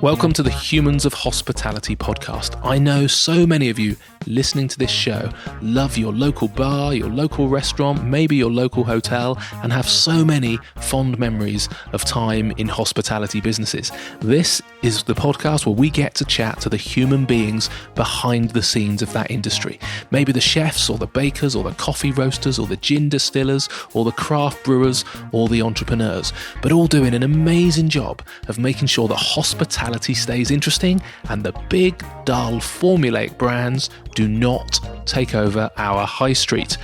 Welcome to the Humans of Hospitality podcast. I know so many of you listening to this show love your local bar, your local restaurant, maybe your local hotel, and have so many fond memories of time in hospitality businesses. This is the podcast where we get to chat to the human beings behind the scenes of that industry. Maybe the chefs or the bakers or the coffee roasters or the gin distillers or the craft brewers or the entrepreneurs, but all doing an amazing job of making sure that hospitality stays interesting and the big, dull, formulaic brands do not take over our high street.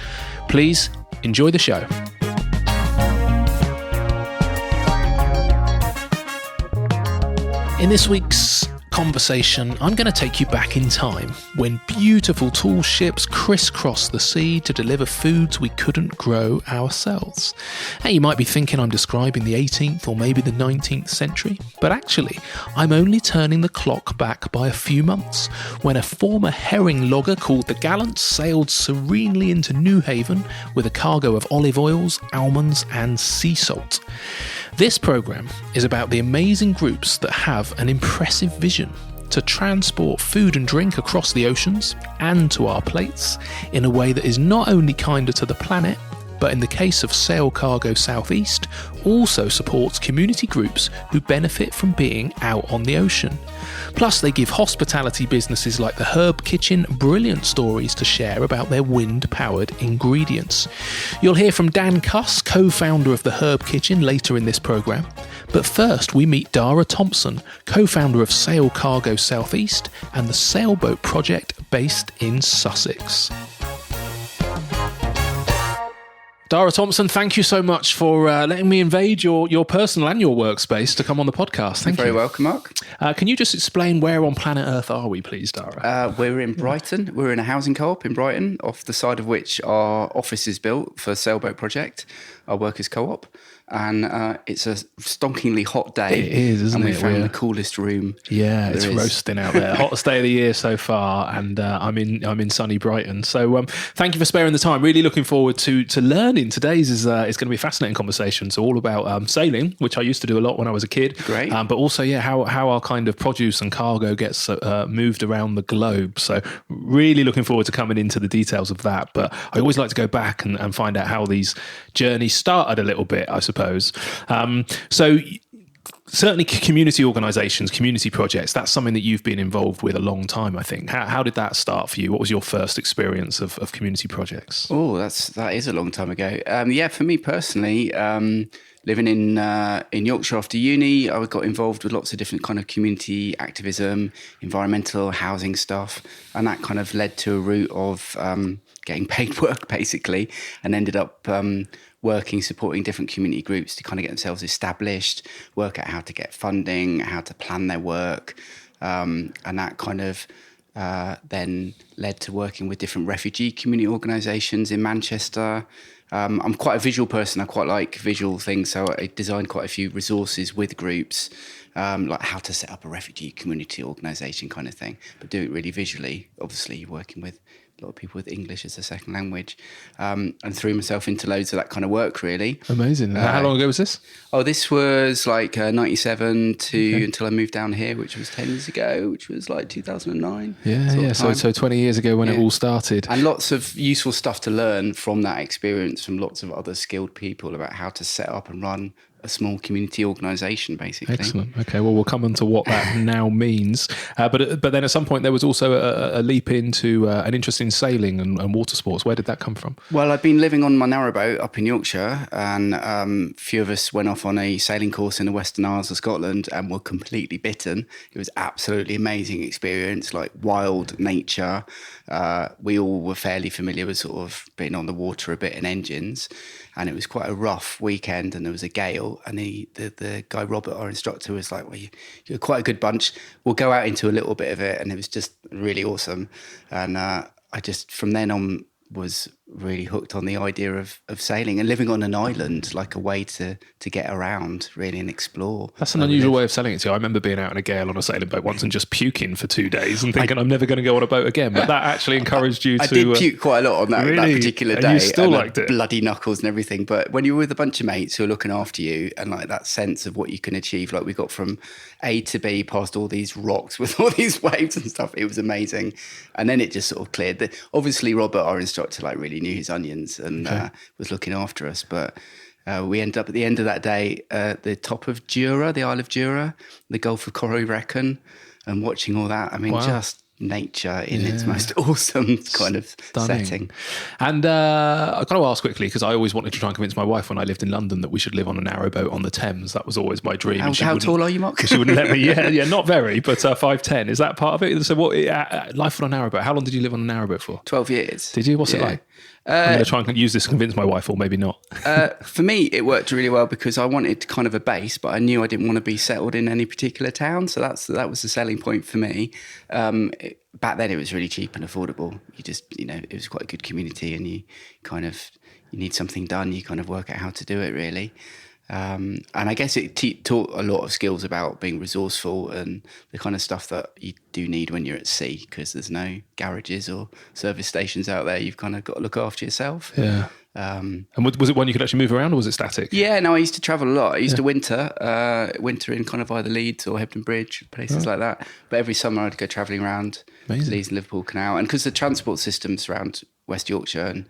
Please enjoy the show. In this week's conversation, I'm going to take you back in time when beautiful tall ships crisscrossed the sea to deliver foods we couldn't grow ourselves. Now, you might be thinking I'm describing the 18th or maybe the 19th century, but actually, I'm only turning the clock back by a few months when a former herring logger called the Gallant sailed serenely into Newhaven with a cargo of olive oils, almonds, and sea salt. This programme is about the amazing groups that have an impressive vision to transport food and drink across the oceans and to our plates in a way that is not only kinder to the planet, but in the case of Sail Cargo Southeast, also supports community groups who benefit from being out on the ocean. Plus, they give hospitality businesses like the Herb Kitchen brilliant stories to share about their wind-powered ingredients. You'll hear from Dan Cuss, co-founder of the Herb Kitchen, later in this programme. But first, we meet Dhara Thompson, co-founder of Sail Cargo Southeast and the Sailboat Project based in Sussex. Dhara Thompson, thank you so much for letting me invade your personal and your workspace to come on the podcast. Thank you. Very welcome, Mark. Can you just explain where on planet Earth are we, please, Dhara? We're in Brighton. We're in a housing co-op in Brighton, off the side of which our office is built for Sailboat Project, our workers' co-op. And it's a stonkingly hot day. It is, isn't it? And we found the coolest room. Yeah, it's roasting out there. Hottest day of the year so far, and I'm in sunny Brighton. So thank you for sparing the time. Really looking forward to learning. Today's is going to be a fascinating conversation. So all about sailing, which I used to do a lot when I was a kid. Great. But also, how our kind of produce and cargo gets moved around the globe. So really looking forward to coming into the details of that. But I always like to go back and find out how these journeys started a little bit, I suppose. So certainly community organisations, community projects, that's something that you've been involved with a long time, I think. How did that start for you? What was your first experience of community projects? Oh, that is a long time ago. For me personally, living in Yorkshire after uni, I got involved with lots of different kind of community activism, environmental, housing stuff, and that kind of led to a route of getting paid work, basically, and ended up supporting different community groups to kind of get themselves established, work out how to get funding, how to plan their work. And that kind of then led to working with different refugee community organisations in Manchester. I'm quite a visual person. I quite like visual things. So I designed quite a few resources with groups, like how to set up a refugee community organisation kind of thing, but do it really visually. Obviously, you're working with a lot of people with English as a second language, and threw myself into loads of that kind of work, really. Amazing. How long ago was this? Oh, this was like 97 until I moved down here, which was 10 years ago, which was like 2009. Yeah. So 20 years ago when it all started. And lots of useful stuff to learn from that experience from lots of other skilled people about how to set up and run a small community organisation, basically. Excellent. Okay, well, we'll come on to what that now means. But then at some point there was also a leap into an interest in sailing and water sports. Where did that come from? Well, I'd been living on my narrowboat up in Yorkshire, and a few of us went off on a sailing course in the Western Isles of Scotland and were completely bitten. It was absolutely amazing experience, like wild nature. We all were fairly familiar with sort of being on the water a bit in engines. And it was quite a rough weekend, and there was a gale. And the guy, Robert, our instructor, was like, well, you're quite a good bunch. We'll go out into a little bit of it. And it was just really awesome. And I just, from then on, was really hooked on the idea of sailing and living on an island, like a way to get around really and explore. That's an unusual way of selling it to you. I remember being out in a gale on a sailing boat once and just puking for 2 days and thinking I'm never going to go on a boat again. But that actually encouraged you to... I did puke quite a lot on that particular day. And you still liked it? Bloody knuckles and everything. But when you're with a bunch of mates who are looking after you and like that sense of what you can achieve, like we got from A to B past all these rocks with all these waves and stuff, it was amazing. And then it just sort of cleared. Obviously, Robert, our instructor, like really knew his onions and was looking after us. But we ended up at the end of that day at the top of Jura, the Isle of Jura, the Gulf of Corryvreckan, and watching all that. I mean, just nature in its most awesome kind of setting. And I've got to ask quickly, because I always wanted to try and convince my wife when I lived in London that we should live on a narrowboat on the Thames. That was always my dream. How tall are you, Mark? She wouldn't let me. Yeah, not very, but 5'10". Is that part of it? So what, life on a narrowboat, how long did you live on a narrowboat for? 12 years. Did you? What's it like? I'm going to try and use this to convince my wife, or maybe not. For me, it worked really well because I wanted kind of a base, but I knew I didn't want to be settled in any particular town. So that was the selling point for me. Back then, it was really cheap and affordable. It was quite a good community, and you need something done. You kind of work out how to do it, really. And I guess it taught a lot of skills about being resourceful and the kind of stuff that you do need when you're at sea, because there's no garages or service stations out there. You've kind of got to look after yourself. Yeah. And was it one you could actually move around, or was it static? Yeah, no, I used to travel a lot. I used to winter in kind of either Leeds or Hebden Bridge, places like that. But every summer I'd go travelling around Leeds and Liverpool Canal. And because the transport systems around West Yorkshire and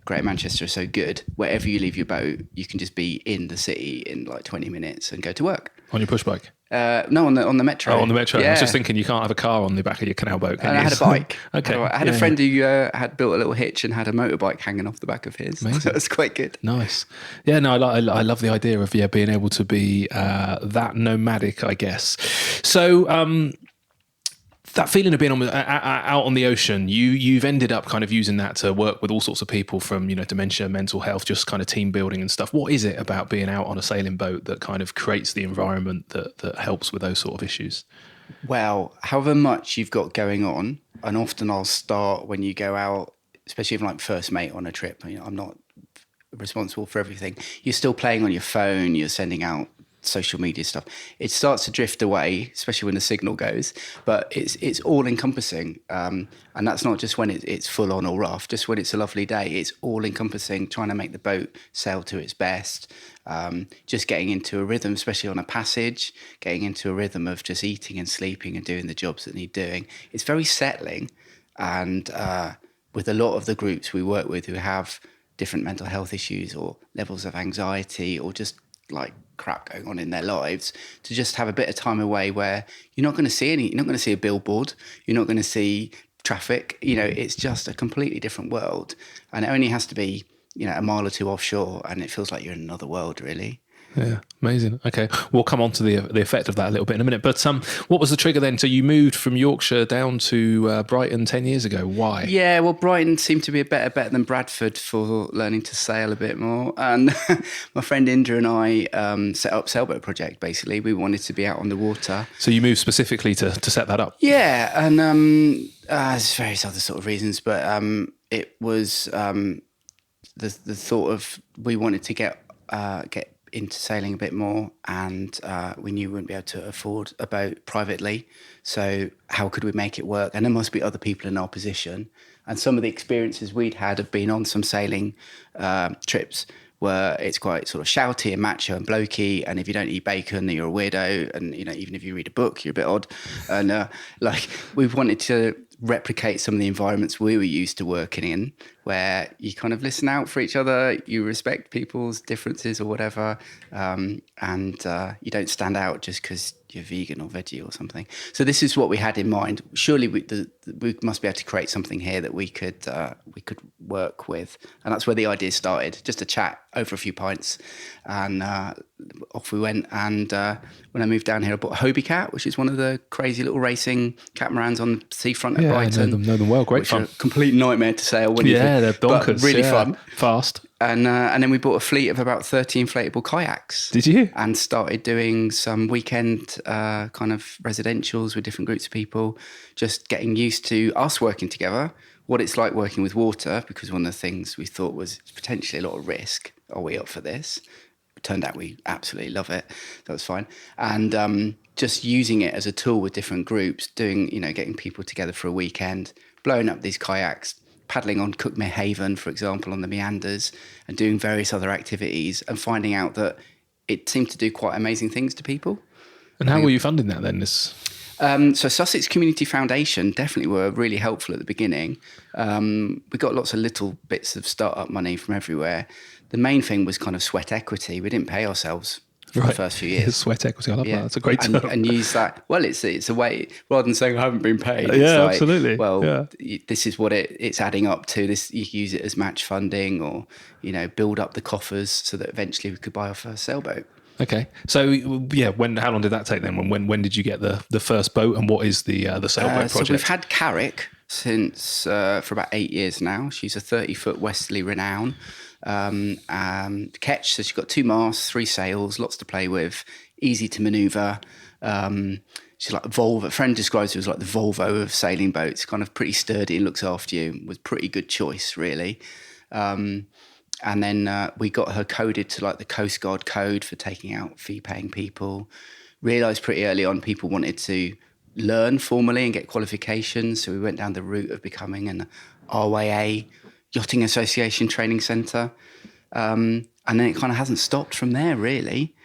Greater Manchester are so good, wherever you leave your boat, you can just be in the city in like 20 minutes and go to work. On your push bike? No, on the metro. Oh, on the metro. Yeah. I was just thinking you can't have a car on the back of your canal boat, can and you? I had a bike. Okay. I had a friend who had built a little hitch and had a motorbike hanging off the back of his. Amazing. So it was quite good. Nice. Yeah, no, I love the idea of being able to be that nomadic, I guess. So that feeling of being out on the ocean, you've ended up kind of using that to work with all sorts of people from, dementia, mental health, just kind of team building and stuff. What is it about being out on a sailing boat that kind of creates the environment that helps with those sort of issues? Well, however much you've got going on, and often I'll start when you go out, especially if I'm like first mate on a trip, I'm not responsible for everything. You're still playing on your phone, you're sending out social media stuff. It starts to drift away, especially when the signal goes, but it's all encompassing. And that's not just when it's full on or rough, just when it's a lovely day. It's all encompassing, trying to make the boat sail to its best, just getting into a rhythm, especially on a passage, getting into a rhythm of just eating and sleeping and doing the jobs that need doing. It's very settling. And with a lot of the groups we work with who have different mental health issues or levels of anxiety or just like crap going on in their lives, to just have a bit of time away where you're not going to see a billboard, you're not going to see traffic, it's just a completely different world, and it only has to be a mile or two offshore and it feels like you're in another world, really. Yeah, amazing. Okay, we'll come on to the effect of that a little bit in a minute. But what was the trigger then? So you moved from Yorkshire down to Brighton 10 years ago. Why? Yeah, well, Brighton seemed to be a better bet than Bradford for learning to sail a bit more. And my friend Indra and I set up Sailboat Project, basically. We wanted to be out on the water. So you moved specifically to set that up? Yeah, and there's various other sort of reasons, but it was the thought of we wanted to get into sailing a bit more, and we knew we wouldn't be able to afford a boat privately, so how could we make it work? And there must be other people in our position, and some of the experiences we'd had have been on some sailing trips where it's quite sort of shouty and macho and blokey, and if you don't eat bacon then you're a weirdo, and even if you read a book you're a bit odd, and we wanted to replicate some of the environments we were used to working in, where you kind of listen out for each other, you respect people's differences or whatever, and you don't stand out just because you're vegan or veggie or something. So this is what we had in mind. Surely we must be able to create something here that we could work with, and that's where the idea started. Just a chat over a few pints, and off we went. And when I moved down here, I bought a Hobie Cat, which is one of the crazy little racing catamarans on the seafront at Brighton. I know them well. Great fun. A complete nightmare to sail. They're bonkers. But really fun. Fast. And then we bought a fleet of about 30 inflatable kayaks. Did you? And started doing some weekend kind of residentials with different groups of people, just getting used to us working together what it's like working with water, because one of the things we thought was potentially a lot of risk. Are we up for this? It turned out we absolutely love it. That was fine. And just using it as a tool with different groups, doing, getting people together for a weekend, blowing up these kayaks, paddling on Newhaven, for example, on the meanders, and doing various other activities, and finding out that it seemed to do quite amazing things to people. And how were you funding that then? So Sussex Community Foundation definitely were really helpful at the beginning. We got lots of little bits of startup money from everywhere. The main thing was kind of sweat equity. We didn't pay ourselves for the first few years. Sweat equity, I love that. That's a great term. And use that. Well, it's a way, rather than saying I haven't been paid. Yeah, absolutely. Well, this is what it's adding up to. This, you can use it as match funding, or build up the coffers so that eventually we could buy our first sailboat. Okay, so how long did that take then? When did you get the first boat, and what is the sailboat project? So we've had Carrick since for about 8 years now. She's a 30-foot westerly renown. Ketch, so she's got 2 masts, 3 sails, lots to play with, easy to manoeuvre. She's like a Volvo. A friend describes her as like the Volvo of sailing boats, kind of pretty sturdy and looks after you. Was pretty good choice, really. And then we got her coded to like the Coast Guard code for taking out fee-paying people. Realised pretty early on people wanted to learn formally and get qualifications, so we went down the route of becoming an RYA, Yachting Association Training Centre. And then it kind of hasn't stopped from there, really.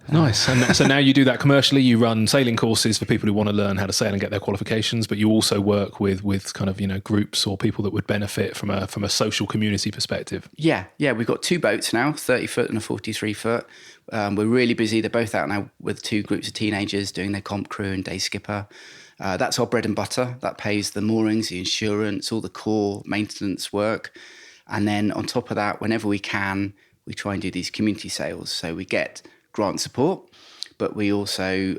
Nice. And so now you do that commercially. You run sailing courses for people who want to learn how to sail and get their qualifications, but you also work with kind of groups or people that would benefit from a social community perspective. Yeah. We've got 2 boats now, 30-foot and a 43-foot. We're really busy. They're both out now with 2 groups of teenagers doing their comp crew and day skipper. That's our bread and butter. That pays the moorings, the insurance, all the core maintenance work. And then on top of that, whenever we can, we try and do these community sales. So we get grant support, but we also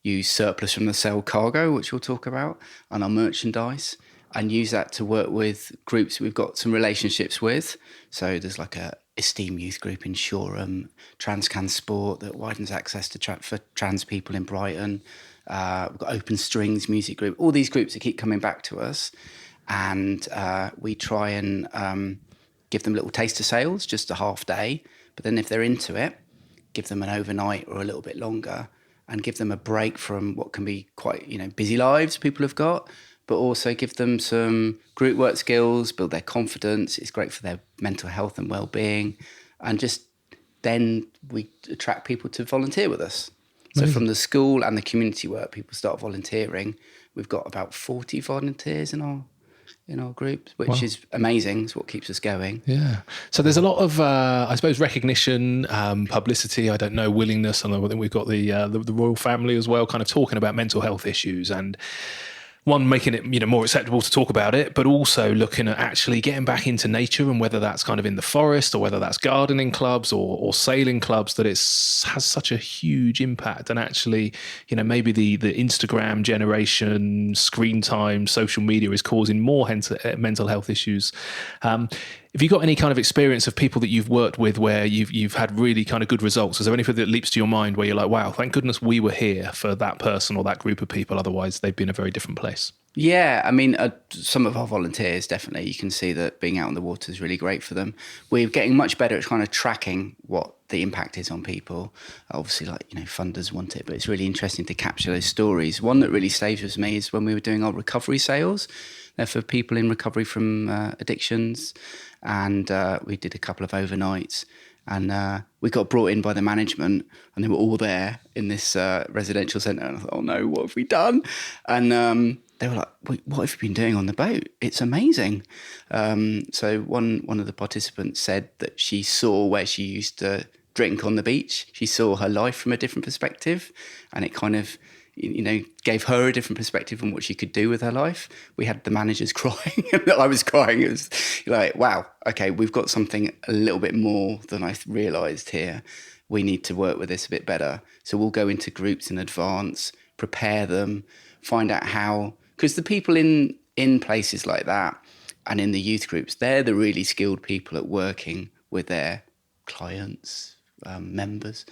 use surplus from the sale cargo, which we'll talk about, and our merchandise, and use that to work with groups we've got some relationships with. So there's like a Esteem Youth Group in Shoreham, Transcan Sport that widens access to for trans people in Brighton. We've got Open Strings Music Group, all these groups that keep coming back to us, and we try and give them little taster sales, just a half day, but then if they're into it, give them an overnight or a little bit longer, and give them a break from what can be quite busy lives people have got, but also give them some group work skills, build their confidence. It's great for their mental health and well-being, and just then we attract people to volunteer with us. So from the school and the community work, people start volunteering. We've got about 40 volunteers in our group, which is amazing. It's what keeps us going. Yeah. So there's a lot of, I suppose, recognition, publicity, I don't know, willingness. I think we've got the royal family as well, kind of talking about mental health issues, and one, making it more acceptable to talk about it, but also looking at actually getting back into nature, and whether that's kind of in the forest or whether that's gardening clubs or sailing clubs, that has such a huge impact. And actually, maybe the Instagram generation, screen time, social media is causing more mental health issues. Have you got any kind of experience of people that you've worked with where you've had really kind of good results? Is there anything that leaps to your mind where you're like, wow, thank goodness we were here for that person or that group of people, otherwise they'd be in a very different place? Yeah, I mean, some of our volunteers, definitely, you can see that being out on the water is really great for them. We're getting much better at kind of tracking what the impact is on people. Obviously, funders want it, but it's really interesting to capture those stories. One that really stays with me is when we were doing our recovery sales. They're for people in recovery from addictions. And we did a couple of overnights, and we got brought in by the management, and they were all there in this residential centre. And I thought, oh no, what have we done? And they were like, wait, what have you been doing on the boat? It's amazing. So one of the participants said that she saw where she used to drink on the beach. She saw her life from a different perspective, and it kind of gave her a different perspective on what she could do with her life. We had the managers crying, and I was crying. It was like, wow, okay, we've got something a little bit more than I realised here. We need to work with this a bit better. So we'll go into groups in advance, prepare them, find out how, because the people in places like that and in the youth groups, they're the really skilled people at working with their clients, members.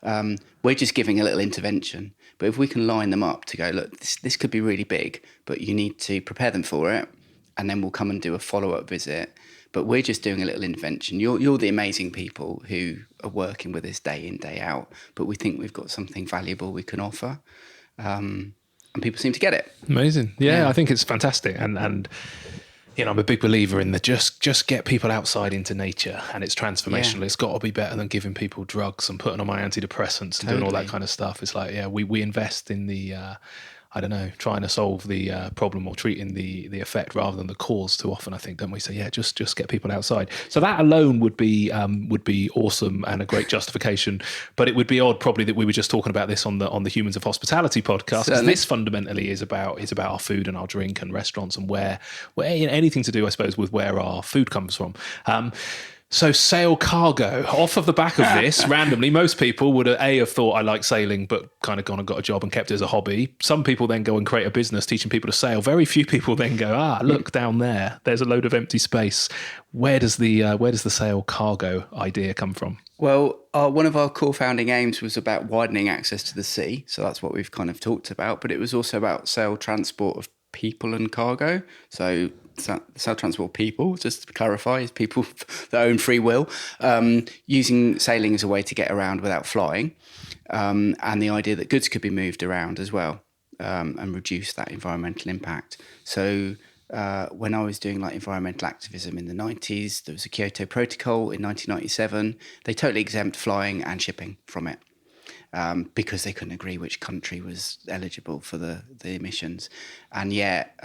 We're just giving a little intervention. But if we can line them up to go, look, this could be really big, but you need to prepare them for it and then we'll come and do a follow-up visit. But we're just doing a little intervention. You're the amazing people who are working with us day in, day out. But we think we've got something valuable we can offer. And people seem to get it. Amazing. Yeah, I think it's fantastic. And you know, I'm a big believer in the just get people outside into nature, and it's transformational. Yeah. It's got to be better than giving people drugs and putting on my antidepressants and doing all that kind of stuff. It's like, we invest in the, trying to solve the problem or treating the effect rather than the cause too often, I think, don't we? So just get people outside. So that alone would be awesome and a great justification. But it would be odd probably that we were just talking about this on the Humans of Hospitality podcast. Because this fundamentally is about our food and our drink and restaurants and where anything to do, I suppose, with where our food comes from. So sail cargo, off of the back of this, randomly, most people would have thought I like sailing, but kind of gone and got a job and kept it as a hobby. Some people then go and create a business teaching people to sail. Very few people then go, look down there's a load of empty space. Where does the sail cargo idea come from? Well, one of our core founding aims was about widening access to the sea. So that's what we've kind of talked about. But it was also about sail transport of people and cargo. So sail transport people, just to clarify, is people that own free will, using sailing as a way to get around without flying, and the idea that goods could be moved around as well, and reduce that environmental impact. So when I was doing like environmental activism in the 90s, there was a Kyoto Protocol in 1997. They totally exempt flying and shipping from it. Because they couldn't agree which country was eligible for the emissions. And yet,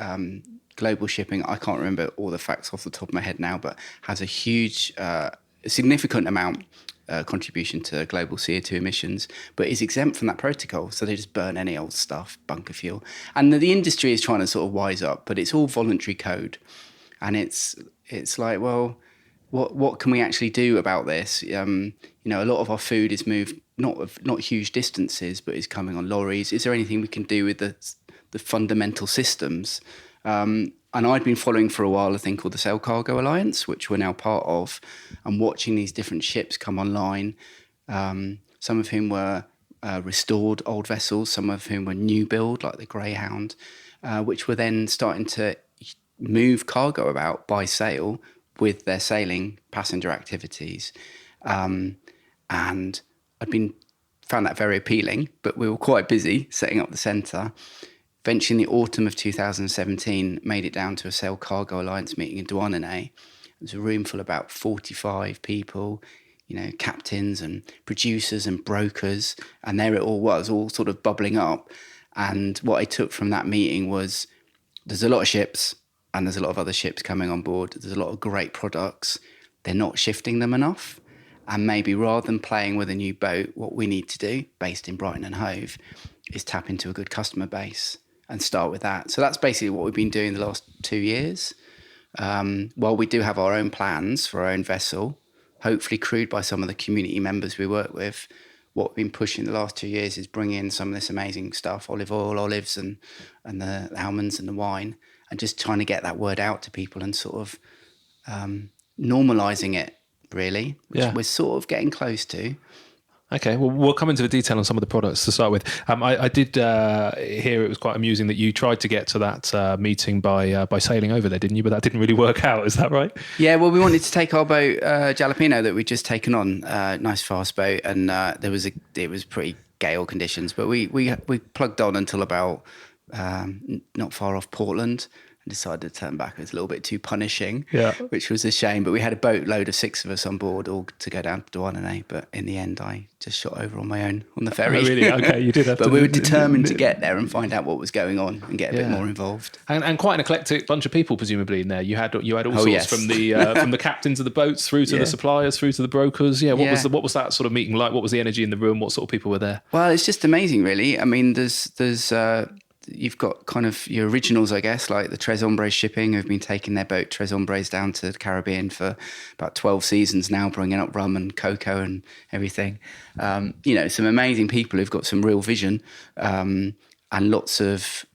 global shipping, I can't remember all the facts off the top of my head now, but has a huge, significant amount contribution to global CO2 emissions, but is exempt from that protocol. So they just burn any old stuff, bunker fuel. And the industry is trying to sort of wise up, but it's all voluntary code. And it's like, well, what can we actually do about this? A lot of our food is moved not huge distances, but is coming on lorries. Is there anything we can do with the fundamental systems? And I'd been following for a while a thing called the Sail Cargo Alliance, which we're now part of, and watching these different ships come online, some of whom were restored old vessels, some of whom were new build, like the Greyhound, which were then starting to move cargo about by sail with their sailing passenger activities. And I'd found that very appealing, but we were quite busy setting up the centre. Eventually, in the autumn of 2017, made it down to a Sail Cargo Alliance meeting in Douarnenez. It was a room full of about 45 people, captains and producers and brokers, and there it all was, all sort of bubbling up. And what I took from that meeting was there's a lot of ships, and there's a lot of other ships coming on board. There's a lot of great products. They're not shifting them enough. And maybe rather than playing with a new boat, what we need to do, based in Brighton and Hove, is tap into a good customer base and start with that. So that's basically what we've been doing the last 2 years. While we do have our own plans for our own vessel, hopefully crewed by some of the community members we work with, what we've been pushing the last 2 years is bring in some of this amazing stuff, olive oil, olives and the almonds and the wine, and just trying to get that word out to people and sort of normalising it, really, which we're sort of getting close to. Okay, well, we'll come into the detail on some of the products to start with. I did hear it was quite amusing that you tried to get to that meeting by sailing over there, didn't you? But that didn't really work out. Is that right? Yeah, well, we wanted to take our boat, Jalapeno, that we'd just taken on, nice fast boat, and it was pretty gale conditions, but we plugged on until about not far off Portland. Decided to turn back. It was a little bit too punishing, which was a shame. But we had a boatload of 6 of us on board, all to go down to Douarnenez. But in the end, I just shot over on my own on the ferry. Oh, really? Okay, you did have but we were determined to get there and find out what was going on and get a bit more involved. And quite an eclectic bunch of people, presumably, in there. You had all sorts from the captains of the boats through to the suppliers, through to the brokers. What was that sort of meeting like? What was the energy in the room? What sort of people were there? Well, it's just amazing, really. I mean, there's you've got kind of your originals, I guess, like the Tres Hombres Shipping, who've been taking their boat Tres Hombres down to the Caribbean for about 12 seasons now, bringing up rum and cocoa and everything. Some amazing people who've got some real vision, and lots of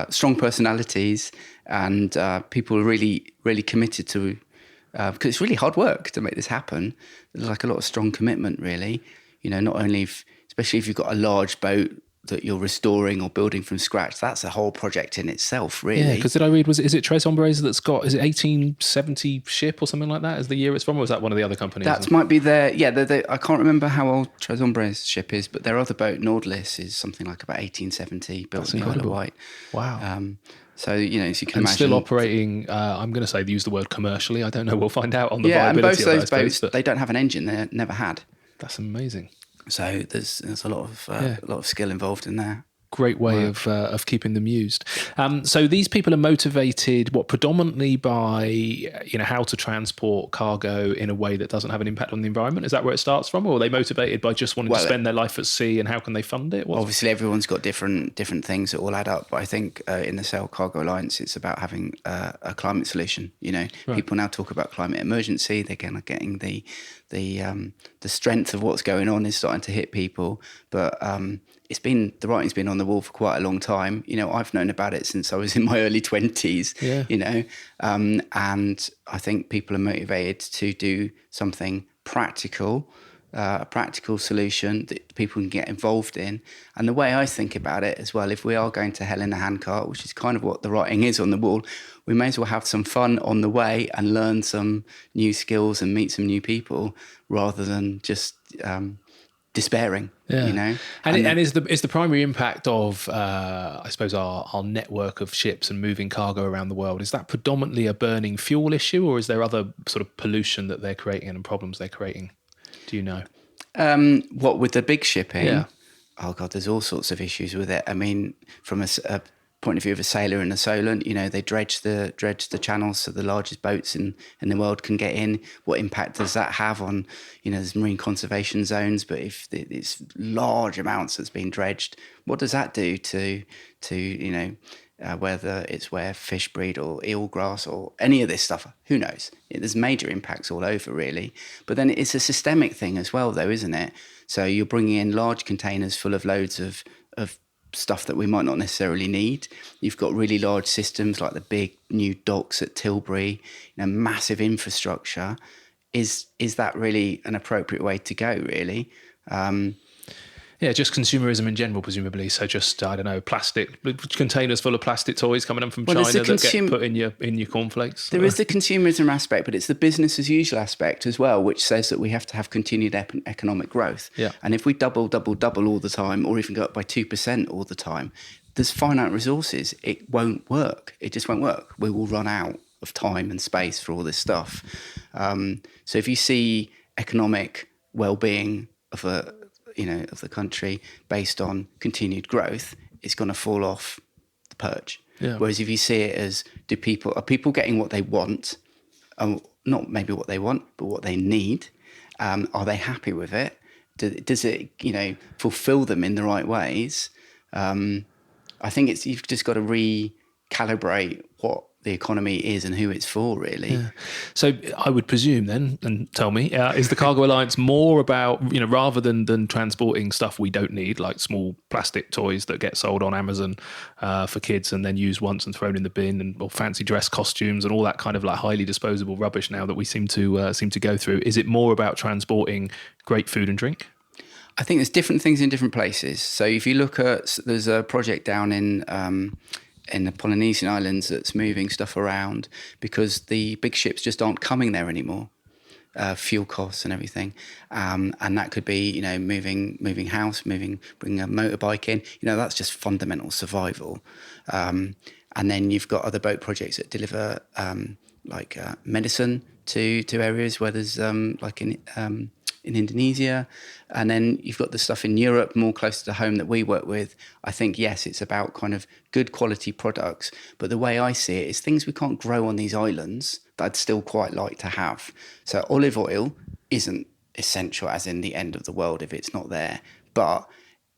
strong personalities, and people are really, really committed to, because it's really hard work to make this happen. There's like a lot of strong commitment, really. Not only, especially if you've got a large boat, that you're restoring or building from scratch, that's a whole project in itself, really. Yeah, because did I read, is it Tres Hombres that's got, is it 1870 ship or something like that is the year it's from, or was that one of the other companies? That might be I can't remember how old Tres Hombres ship is, but their other boat, Nordlis, is something like about 1870, built That's in the Isle of incredible. Wight. Wow. So, you know, as you can And imagine. still operating, I'm going to say, use the word commercially. I don't know. We'll find out on the and both viability of of those that, I boats, suppose, but they don't have an engine. They never had. that's amazing. So there's a lot of skill involved in there. Great way of keeping them used. So these people are motivated, predominantly by how to transport cargo in a way that doesn't have an impact on the environment. Is that where it starts from, or are they motivated by just wanting to spend their life at sea? And how can they fund it? Obviously, everyone's got different things that all add up. But I think in the Sail Cargo Alliance, it's about having a climate solution. People now talk about climate emergency. They're kind of getting the strength of what's going on is starting to hit people, but the writing's been on the wall for quite a long time. I've known about it since I was in my early 20s. And I think people are motivated to do something practical, a practical solution that people can get involved in. And the way I think about it as well, if we are going to hell in a handcart, which is kind of what the writing is on the wall, we may as well have some fun on the way and learn some new skills and meet some new people rather than just despairing. And is the primary impact of I suppose our network of ships and moving cargo around the world, is that predominantly a burning fuel issue, or is there other sort of pollution that they're creating and problems they're creating? Do you know? What with the big shipping? Yeah. Oh God, there's all sorts of issues with it. I mean, from a point of view of a sailor and a Solent, they dredge the channels so the largest boats in the world can get in. What impact does that have on, there's marine conservation zones, but if it's large amounts that's been dredged, what does that do to whether it's where fish breed or eelgrass or any of this stuff, who knows? There's major impacts all over, really. But then it's a systemic thing as well, though, isn't it? So you're bringing in large containers full of loads of stuff that we might not necessarily need. You've got really large systems like the big new docks at Tilbury, massive infrastructure. Is that really an appropriate way to go, really? Just consumerism in general, presumably. So just, I don't know, plastic containers full of plastic toys coming in from China that get put in your cornflakes. There is the consumerism aspect, but it's the business as usual aspect as well, which says that we have to have continued economic growth. Yeah. And if we double all the time, or even go up by 2% all the time, there's finite resources. It won't work. It just won't work. We will run out of time and space for all this stuff. So if you see economic well-being of the country based on continued growth, it's going to fall off the perch. Yeah. Whereas if you see it as, are people getting what they want? Not maybe what they want, but what they need. Are they happy with it? Does it, fulfill them in the right ways? I think you've just got to recalibrate what the economy is and who it's for, really. Yeah. So I would presume then, and tell me, is the Cargo Alliance more about, rather than transporting stuff we don't need, like small plastic toys that get sold on Amazon for kids and then used once and thrown in the bin, or fancy dress costumes and all that kind of like highly disposable rubbish now that we seem to go through? Is it more about transporting great food and drink? I think there's different things in different places. So if you look at, there's a project down in the Polynesian islands that's moving stuff around because the big ships just aren't coming there anymore. Fuel costs and everything, and that could be moving house, bringing a motorbike in. That's just fundamental survival. And then you've got other boat projects that deliver medicine to areas where there's like in Indonesia, and then you've got the stuff in Europe more close to home that we work with. I think, yes, it's about kind of good quality products, but the way I see it is things we can't grow on these islands that I'd still quite like to have. So olive oil isn't essential as in the end of the world if it's not there, but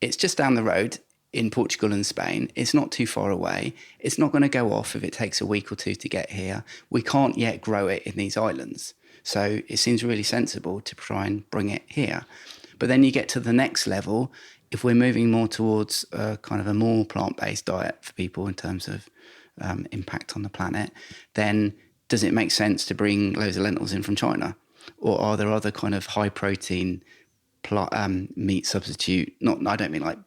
it's just down the road in Portugal and Spain. It's not too far away. It's not going to go off if it takes a week or two to get here. We can't yet grow it in these islands. So it seems really sensible to try and bring it here. But then you get to the next level. If we're moving more towards kind of a more plant-based diet for people in terms of impact on the planet, then does it make sense to bring loads of lentils in from China? Or are there other kind of high-protein meat substitute. I don't mean like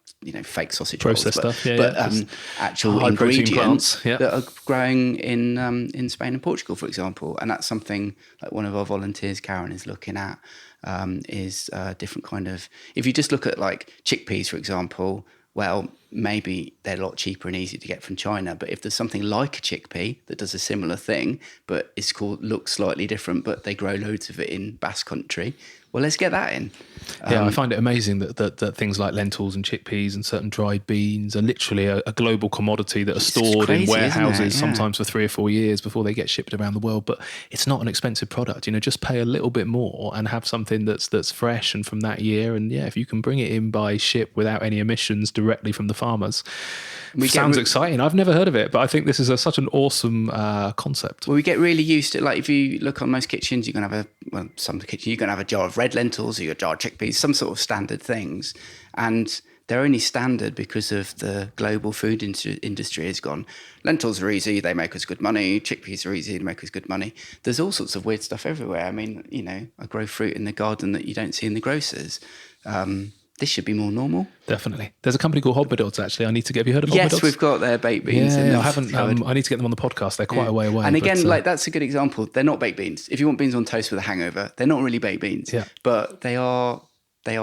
fake sausage Processed rolls, stuff, but actual high protein ingredients plants, yeah. that are growing in Spain and Portugal, for example. And that's something like one of our volunteers, Karen, is looking at. Is different kind of. If you just look at like chickpeas, for example, well, maybe they're a lot cheaper and easier to get from China. But if there's something like a chickpea that does a similar thing, but looks slightly different, but they grow loads of it in Basque Country, well, let's get that in. Yeah, I find it amazing that things like lentils and chickpeas and certain dried beans are literally a global commodity that are stored crazy, in warehouses Yeah. sometimes for 3 or 4 years before they get shipped around the world. But it's not an expensive product. Just pay a little bit more and have something that's fresh and from that year. And yeah, if you can bring it in by ship without any emissions directly from the farmers, sounds exciting. I've never heard of it, but I think this is such an awesome concept. Well, we get really used to, like, if you look on most kitchens, you're going to have some of the kitchen, you're going to have a jar of red lentils or a jar of chickpeas, some sort of standard things. And they're only standard because of the global food industry has gone, lentils are easy, they make us good money. Chickpeas are easy, they make us good money. There's all sorts of weird stuff everywhere. I mean, I grow fruit in the garden that you don't see in the grocers. This should be more normal. Definitely. There's a company called Hobbidods, actually. Have you heard of Hobbidods? Yes, we've got their baked beans. Yeah, I haven't. I need to get them on the podcast. They're quite a way away. And again, that's a good example. They're not baked beans. If you want beans on toast with a hangover, they're not really baked beans. Yeah. But they are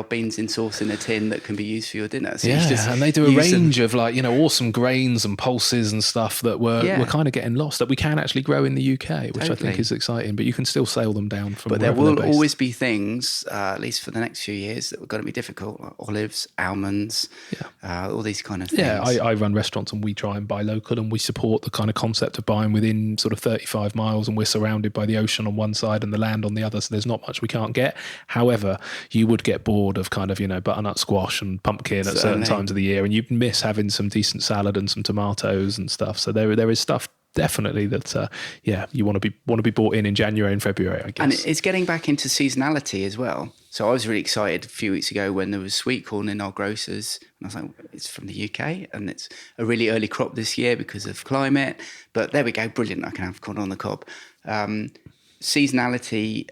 beans in sauce in a tin that can be used for your dinner. So and they do a range of awesome grains and pulses and stuff that we're kind of getting lost that we can actually grow in the UK, which I think is exciting. But you can still sail them down from. But there will always be things, at least for the next few years, that are going to be difficult, like olives, almonds, all these kind of things. Yeah, I run restaurants and we try and buy local, and we support the kind of concept of buying within sort of 35 miles, and we're surrounded by the ocean on one side and the land on the other, so there's not much we can't get. However, you would get bored of kind of butternut squash and pumpkin at certain times of the year, and you'd miss having some decent salad and some tomatoes and stuff. So there is stuff definitely that you want to be bought in January and February, I guess. And it's getting back into seasonality as well. So I was really excited a few weeks ago when there was sweet corn in our grocers, and I was like, it's from the UK and it's a really early crop this year because of climate. But there we go, brilliant! I can have corn on the cob. Seasonality.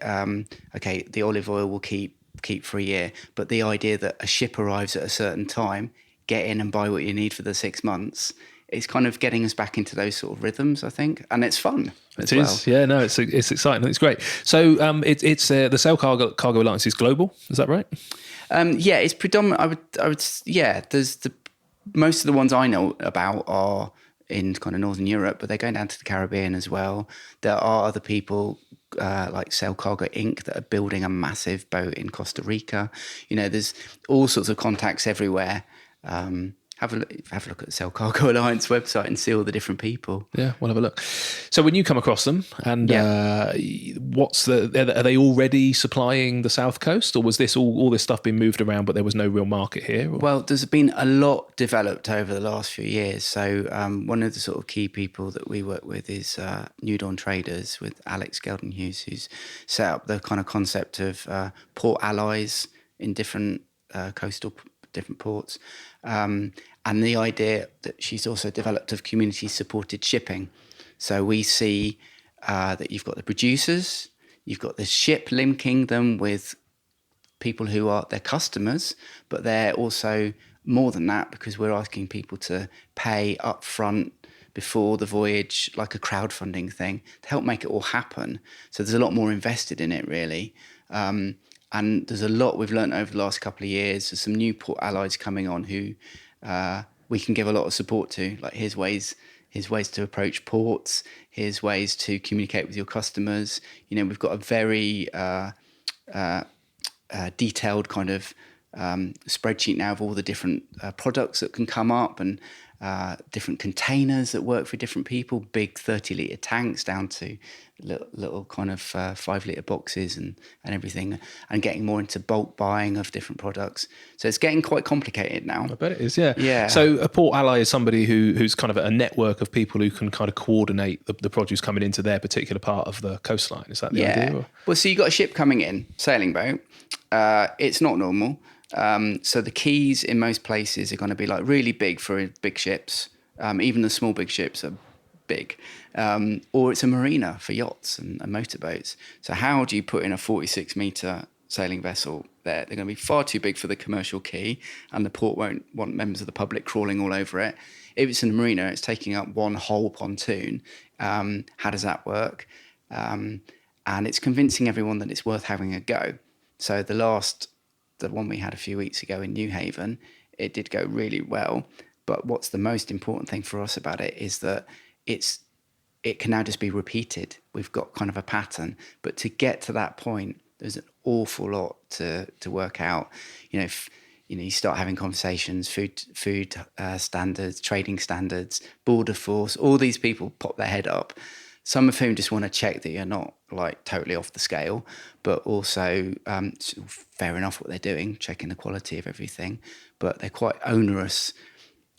Okay, the olive oil will keep for a year, but the idea that a ship arrives at a certain time, get in and buy what you need for the 6 months, is kind of getting us back into those sort of rhythms, I think, and it's fun. It is, yeah. No, it's exciting. It's great. So it's the Sail Cargo Alliance is global. Is that right? Yeah, it's predominant. I would. Yeah, there's most of the ones I know about are in kind of Northern Europe, but they're going down to the Caribbean as well. There are other people like Sail Cargo Inc. that are building a massive boat in Costa Rica. There's all sorts of contacts everywhere. Have a look at the Sail Cargo Alliance website and see all the different people. Yeah, we'll have a look. So when you come across them, and are they already supplying the South Coast, or was this all this stuff being moved around, but there was no real market here? Or? Well, there's been a lot developed over the last few years. So one of the sort of key people that we work with is New Dawn Traders with Alex Geldenhuis, who's set up the kind of concept of port allies in different different ports. And the idea that she's also developed of community-supported shipping. So we see that you've got the producers, you've got the ship linking them with people who are their customers, but they're also more than that because we're asking people to pay up front before the voyage, like a crowdfunding thing, to help make it all happen. So there's a lot more invested in it, really. And there's a lot we've learned over the last couple of years. There's some new port allies coming on who we can give a lot of support to. Like here's ways to approach ports. Here's ways to communicate with your customers. We've got a very detailed kind of spreadsheet now of all the different products that can come up and different containers that work for different people, big 30-litre tanks down to little kind of 5-litre boxes and everything, and getting more into bulk buying of different products. So it's getting quite complicated now. I bet it is, yeah. Yeah. So a port ally is somebody who's kind of a network of people who can kind of coordinate the produce coming into their particular part of the coastline. Is that the idea? Or? Well, so you got a ship coming in, sailing boat. It's not normal. So the quays in most places are going to be like really big for big ships. Even the small big ships are big. Or it's a marina for yachts and motorboats. So how do you put in a 46-metre sailing vessel there. They're going to be far too big for the commercial quay, and the port won't want members of the public crawling all over it. If it's in a marina, it's taking up one whole pontoon. How does that work? And it's convincing everyone that it's worth having a go. So the one we had a few weeks ago in Newhaven, it did go really well. But what's the most important thing for us about it is that it can now just be repeated. We've got kind of a pattern, but to get to that point, there's an awful lot to work out. You start having conversations, food standards, trading standards, border force. All these people pop their head up. Some of whom just want to check that you're not like totally off the scale, but also fair enough what they're doing, checking the quality of everything. But they're quite onerous.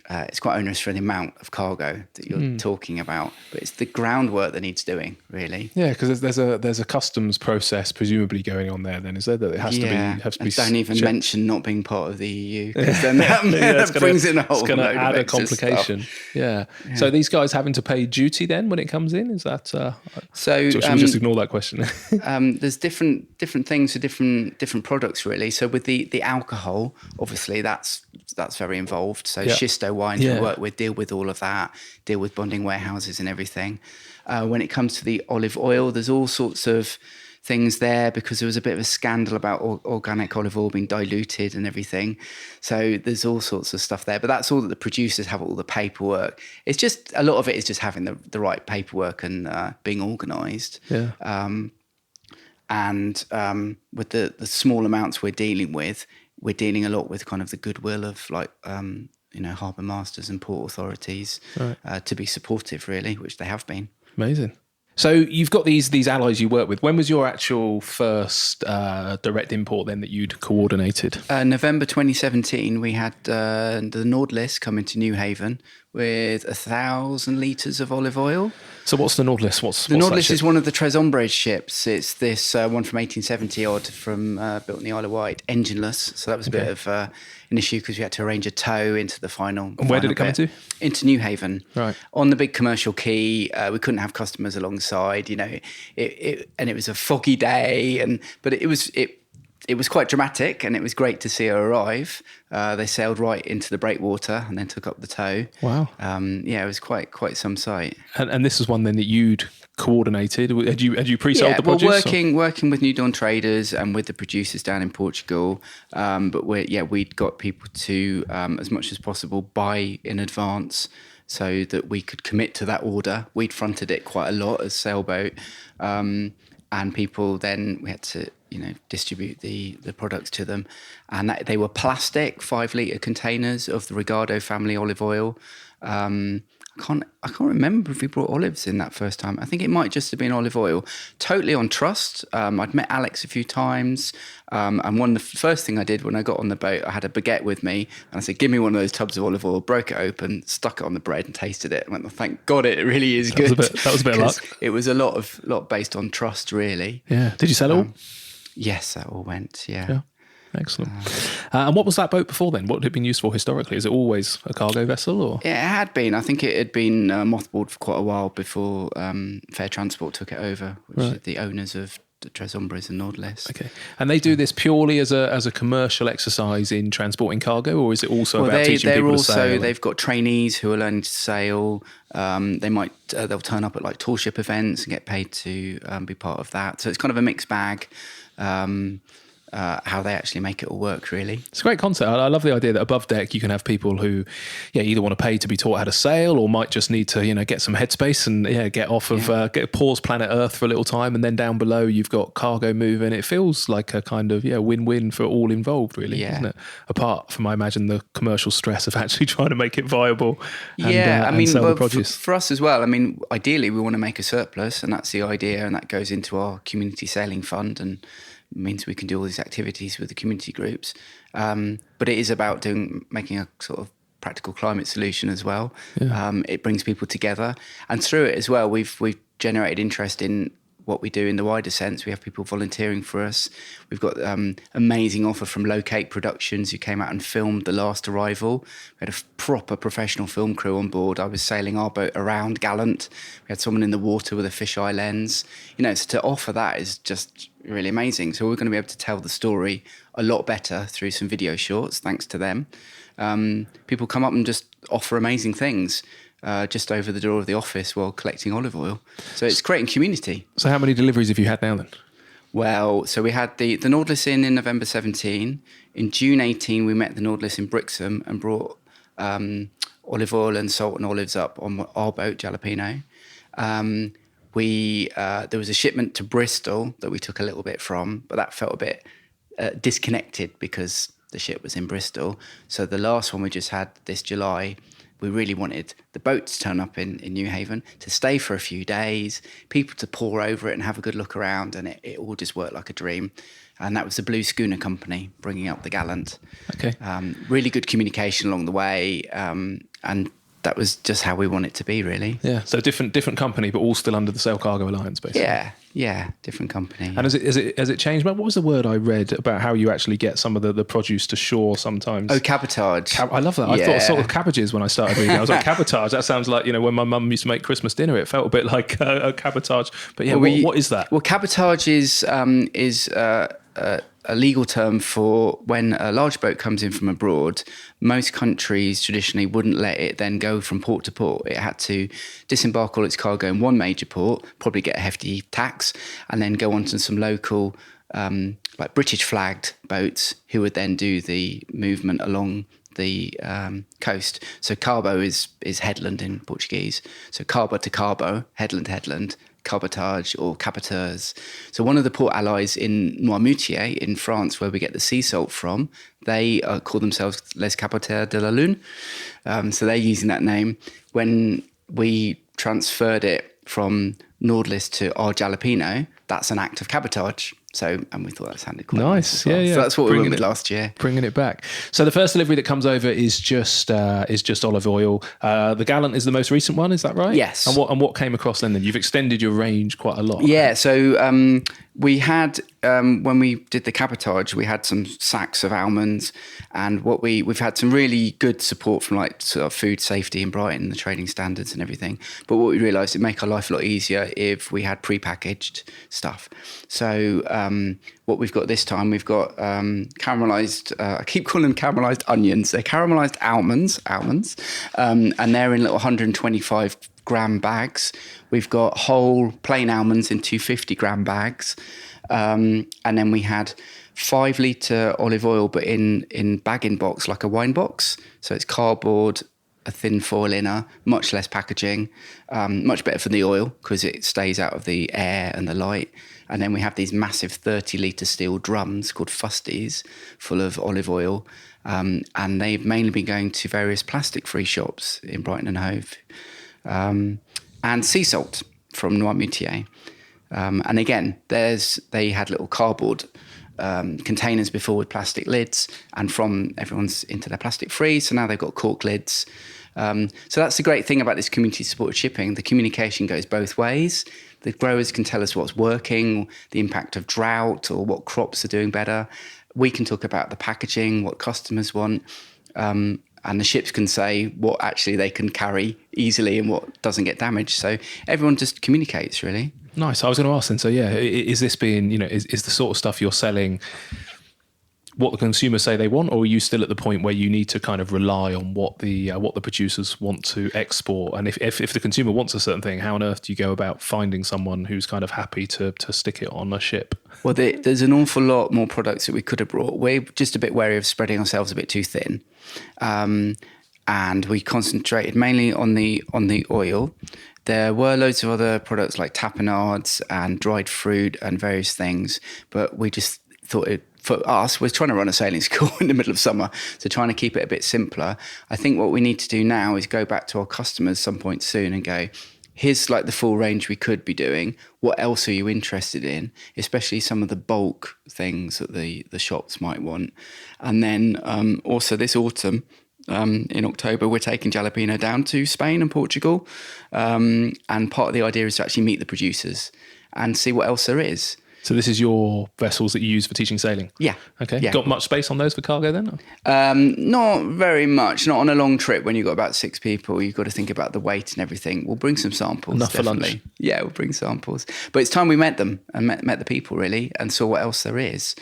It's quite onerous for the amount of cargo that you're talking about, but it's the groundwork that needs doing, really. Yeah, because there's a customs process presumably going on there. Then is there that it has to be? Don't even mention not being part of the EU, because then that brings in a whole. It's going to add a complication. Stuff. Yeah. So these guys having to pay duty then when it comes in, is that? So should we just ignore that question? There's different things for different products, really. So with the alcohol, obviously that's very involved. So Schisto wines we work with, deal with all of that, deal with bonding warehouses and everything. When it comes to the olive oil, there's all sorts of things there because there was a bit of a scandal about organic olive oil being diluted and everything. So there's all sorts of stuff there, but that's all that the producers have, all the paperwork. It's just, a lot of it is just having the right paperwork and being organised. Yeah. And with the small amounts we're dealing with, we're dealing a lot with kind of the goodwill of like, harbour masters and port authorities to be supportive, really, which they have been. Amazing. So you've got these allies you work with. When was your actual first direct import then that you'd coordinated? November 2017, we had the Nord-List come into Newhaven with 1,000 litres of olive oil. So what's the Nord-List? The Nord-List is one of the Tres ships. It's this one from 1870 odd, from built in the Isle of Wight, engineless. So that was a bit of an issue because we had to arrange a tow into the final. And where did it come into? Into Newhaven. Right. On the big commercial quay, we couldn't have customers alongside. And it was a foggy day, but it was quite dramatic, and it was great to see her arrive. They sailed right into the breakwater and then took up the tow. Wow. It was quite some sight. And this was one then that you'd coordinated. Had you pre-sold the produce? Working with New Dawn traders and with the producers down in Portugal. But we'd got people to as much as possible buy in advance so that we could commit to that order. We'd fronted it quite a lot as sailboat, and people then we had to distribute the products to them, and they were plastic 5-litre containers of the Regado family olive oil. I can't remember if we brought olives in that first time. I think it might just have been olive oil. Totally on trust. I'd met Alex a few times, and the first thing I did when I got on the boat, I had a baguette with me, and I said, "Give me one of those tubs of olive oil." Broke it open, stuck it on the bread, and tasted it. I went, "Oh, thank God, it really is good." That was a bit of luck. It was a lot based on trust, really. Yeah. Did you sell it all? Yes, that all went. Yeah. Excellent. And what was that boat before then? What had it been used for historically? Is it always a cargo vessel? Or? It had been. I think it had been mothballed for quite a while before Fair Transport took it over, which are the owners of the Tres and Nord-List. Okay. And they do this purely as a commercial exercise in transporting cargo, or is it also about teaching people to sail? They've got trainees who are learning to sail. They'll turn up at like tall ship events and get paid to be part of that. So it's kind of a mixed bag. How they actually make it all work, really. It's a great concept. I love the idea that above deck you can have people who either want to pay to be taught how to sail, or might just need to get some headspace and get off of pause planet Earth for a little time, and then down below you've got cargo moving. It feels like a kind of win-win for all involved, really, doesn't it? Apart from, I imagine, the commercial stress of actually trying to make it viable and sell the produce. For us as well, ideally we want to make a surplus, and that's the idea, and that goes into our community sailing fund and means we can do all these activities with the community groups. But it is about making a sort of practical climate solution as well. Yeah. It brings people together, and through it as well, we've generated interest in what we do in the wider sense. We have people volunteering for us. We've got amazing offer from Locate Productions, who came out and filmed the last arrival. We had a proper professional film crew on board. I was sailing our boat around Gallant. We had someone in the water with a fisheye lens. So to offer that is just really amazing. So we're going to be able to tell the story a lot better through some video shorts, thanks to them. People come up and just offer amazing things just over the door of the office while collecting olive oil. So it's creating community. So how many deliveries have you had now then? Well, so we had the Nautilus in November 17. In June 18, we met the Nautilus in Brixham and brought olive oil and salt and olives up on our boat, Jalapeno. There was a shipment to Bristol that we took a little bit from, but that felt a bit disconnected because the ship was in Bristol. So the last one we just had this July, we really wanted the boat to turn up in Newhaven, to stay for a few days, people to pour over it and have a good look around, and it all just worked like a dream. And that was the Blue Schooner Company bringing up the Gallant. Okay. Really good communication along the way, and that was just how we want it to be, really. Yeah. So different company, but all still under the Sail Cargo Alliance, basically. Yeah, different company. And has it changed? What was the word I read about how you actually get some of the produce to shore sometimes? Oh, cabotage. I love that. I thought sort of cabbages when I started reading. I was like, cabotage. That sounds like, when my mum used to make Christmas dinner. It felt a bit like a cabotage. But yeah, what is that? Well, cabotage is a legal term for when a large boat comes in from abroad. Most countries traditionally wouldn't let it then go from port to port. It had to disembark all its cargo in one major port, probably get a hefty tax, and then go on to some local, like British flagged boats who would then do the movement along the coast. So carbo is headland in Portuguese. So carbo to carbo, headland, cabotage or capoteurs. So one of the port allies in Noirmoutier in France, where we get the sea salt from, they call themselves Les Capoteurs de la Lune. So they're using that name. When we transferred it from Nautilus to our Jalapeno, that's an act of cabotage. So, and we thought that sounded quite nice. Well. Yeah. So that's what we went with last year. Bringing it back. So the first delivery that comes over is just olive oil. The Gallant is the most recent one. Is that right? Yes. And what came across then? You've extended your range quite a lot. Yeah. So we had when we did the cabotage, we had some sacks of almonds, and we've had some really good support from like sort of food safety in Brighton, the trading standards and everything. But what we realised, it'd make our life a lot easier if we had prepackaged stuff. So what we've got this time, we've got caramelised, I keep calling them caramelised onions. They're caramelised almonds, and they're in little 125 gram bags. We've got whole plain almonds in 250 gram bags. And then we had 5 litre olive oil, but in bag-in box, like a wine box. So it's cardboard, a thin foil inner, much less packaging, much better for the oil because it stays out of the air and the light. And then we have these massive 30 litre steel drums called fusties full of olive oil. And they've mainly been going to various plastic-free shops in Brighton and Hove. And sea salt from Noirmoutier. And again, they had little cardboard containers before with plastic lids, and everyone's into their plastic free, so now they've got cork lids. So that's the great thing about this community supported shipping. The communication goes both ways. The growers can tell us what's working, the impact of drought, or what crops are doing better. We can talk about the packaging, what customers want. And the ships can say what actually they can carry easily and what doesn't get damaged. So everyone just communicates, really. Nice. I was going to ask then, so yeah, is this being, is the sort of stuff you're selling what the consumers say they want, or are you still at the point where you need to kind of rely on what the producers want to export? And if the consumer wants a certain thing, how on earth do you go about finding someone who's kind of happy to stick it on a ship? Well, there's an awful lot more products that we could have brought. We're just a bit wary of spreading ourselves a bit too thin. And we concentrated mainly on the oil. There were loads of other products like tapenades and dried fruit and various things, but we just thought for us, we're trying to run a sailing school in the middle of summer, so trying to keep it a bit simpler. I think what we need to do now is go back to our customers some point soon and go, here's like the full range we could be doing. What else are you interested in? Especially some of the bulk things that the shops might want. And then also this autumn, in October, we're taking Jalapeno down to Spain and Portugal. And part of the idea is to actually meet the producers and see what else there is. So this is your vessels that you use for teaching sailing? Yeah. Okay. Yeah. Got much space on those for cargo then? Not very much. Not on a long trip when you've got about 6 people. You've got to think about the weight and everything. We'll bring some samples. Enough definitely. for lunch. Yeah, we'll bring samples. But it's time we met them and met the people really and saw what else there is.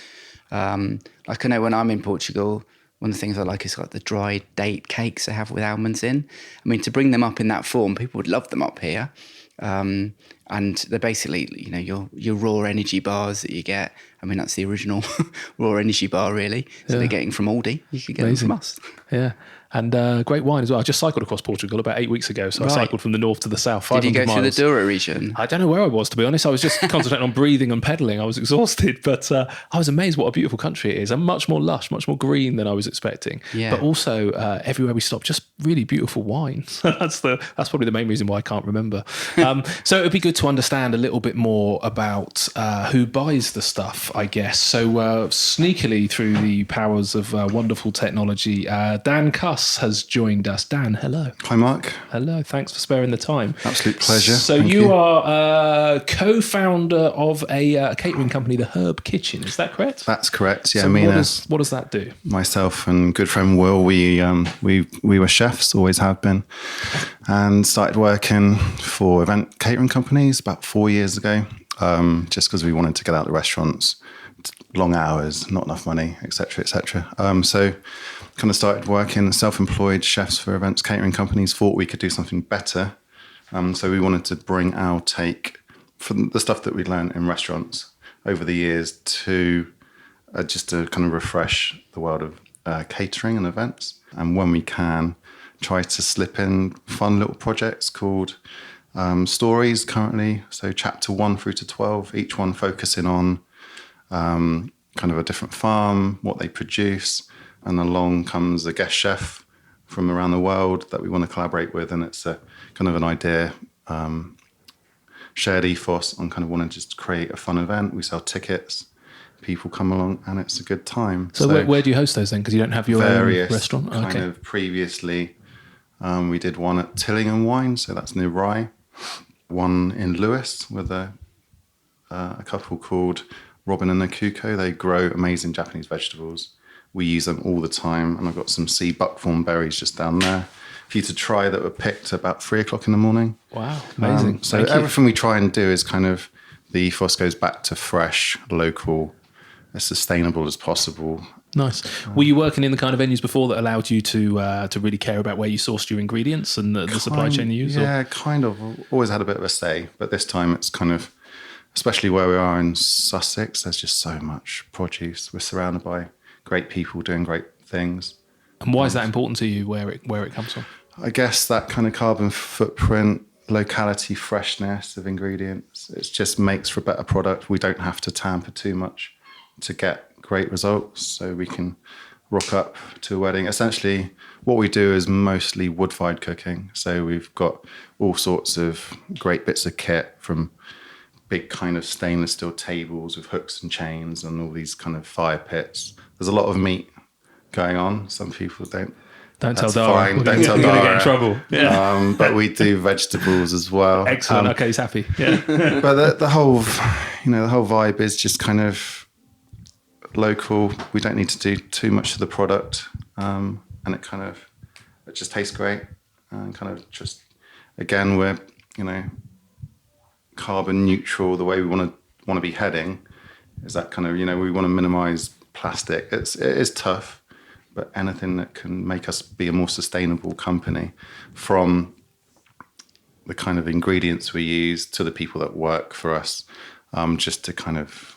Like I know when I'm in Portugal, one of the things I like is like the dried date cakes they have with almonds in. I mean, to bring them up in that form, people would love them up here. And they're basically, you know, your raw energy bars that you get. I mean, that's the original raw energy bar, really. So they're getting from Aldi. You could get them from us. Yeah. And great wine as well. I just cycled across Portugal about 8 weeks ago. So I cycled from the north to the south, 500 miles. Did you go miles. through the Dhara region? I don't know where I was, to be honest. I was just concentrating on breathing and pedaling. I was exhausted, but I was amazed what a beautiful country it is. And much more lush, much more green than I was expecting. Yeah. But also everywhere we stopped, just really beautiful wine. That's probably the main reason why I can't remember. So it'd be good to understand a little bit more about who buys the stuff, I guess. So sneakily through the powers of wonderful technology, Dan Cuss has joined us. Dan, hello. Hi, Mark. Hello. Thanks for sparing the time. Absolute pleasure. So Thank you are co-founder of a catering company, the Herb Kitchen. Is that correct? That's correct. Yeah, So I mean, what does that do? myself and good friend Will, we were chefs, always have been, and started working for event catering companies about 4 years ago, just because we wanted to get out of the restaurants, long hours, not enough money, etc., etc. So kind of started working self-employed chefs for events catering companies, thought we could do something better. So we wanted to bring our take from the stuff that we learned in restaurants over the years to just to kind of refresh the world of catering and events. And when we can, try to slip in fun little projects called stories currently. So chapter 1 through to 12, each one focusing on kind of a different farm, what they produce. And along comes a guest chef from around the world that we want to collaborate with. And it's a kind of an idea, shared ethos on kind of wanting to just create a fun event. We sell tickets, people come along, and it's a good time. So where do you host those then? Because you don't have your own restaurant? Kind of previously, we did one at Tilling and Wine, so that's near Rye. One in Lewis with a couple called Robin and Nakuko. They grow amazing Japanese vegetables. We use them all the time, and I've got some sea buckthorn berries just down there for you to try that were picked about 3 o'clock in the morning. Wow, amazing. So everything we try and do is kind of, the ethos goes back to fresh, local, as sustainable as possible. Nice. Were you working in the kind of venues before that allowed you to really care about where you sourced your ingredients and the supply chain you use? Yeah, kind of. Always had a bit of a say, but this time it's kind of, especially where we are in Sussex, there's just so much produce. We're surrounded by great people doing great things. And why is that important to you, where it comes from? I guess that kind of carbon footprint, locality, freshness of ingredients, it just makes for a better product. We don't have to tamper too much to get great results. So we can rock up to a wedding. Essentially, what we do is mostly wood-fired cooking. So we've got all sorts of great bits of kit, from big kind of stainless steel tables with hooks and chains and all these kind of fire pits. There's a lot of meat going on. Some people don't. Don't tell Dhara. Don't tell Dhara. You're going to get in trouble. Yeah. But we do vegetables as well. Excellent. Okay, he's happy. Yeah. But the whole vibe is just kind of local. We don't need to do too much to the product, and it just tastes great. And kind of just, again, we're carbon neutral. The way we want to be heading is that kind of, we want to minimize plastic. It is tough, but anything that can make us be a more sustainable company, from the kind of ingredients we use to the people that work for us, just to kind of,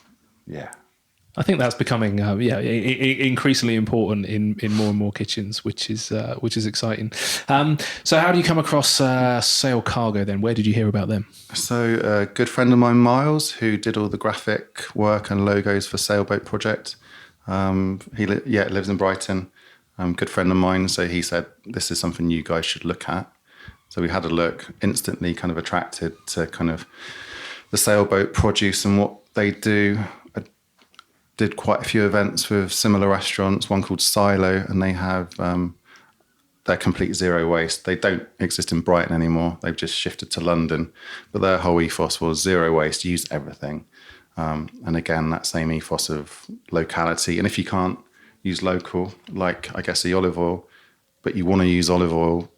I think that's becoming increasingly important in more and more kitchens, which is exciting. So how do you come across Sail Cargo then? Where did you hear about them? So a good friend of mine, Miles, who did all the graphic work and logos for Sailboat Project, he lives in Brighton. Good friend of mine, so he said, this is something you guys should look at. So we had a look, instantly kind of attracted to kind of the sailboat produce and what they do. I did quite a few events with similar restaurants, one called Silo, and they have their complete zero waste. They don't exist in Brighton anymore. They've just shifted to London, but their whole ethos was zero waste, use everything. And again, that same ethos of locality. And if you can't use local, like I guess the olive oil, but you want to use olive oil,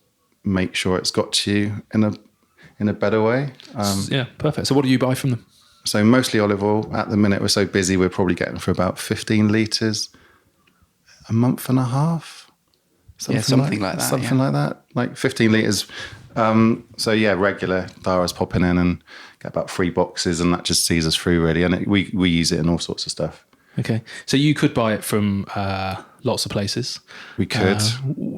make sure it's got to you in a better way. Yeah, perfect. So what do you buy from them? So mostly olive oil. At the minute, we're so busy, we're probably getting for about 15 litres a month and a half. Something like that. Something like that, like 15 litres. So yeah, regular Dhara's popping in and get about 3 boxes, and that just sees us through really. And we use it in all sorts of stuff. Okay, so you could buy it from lots of places. We could.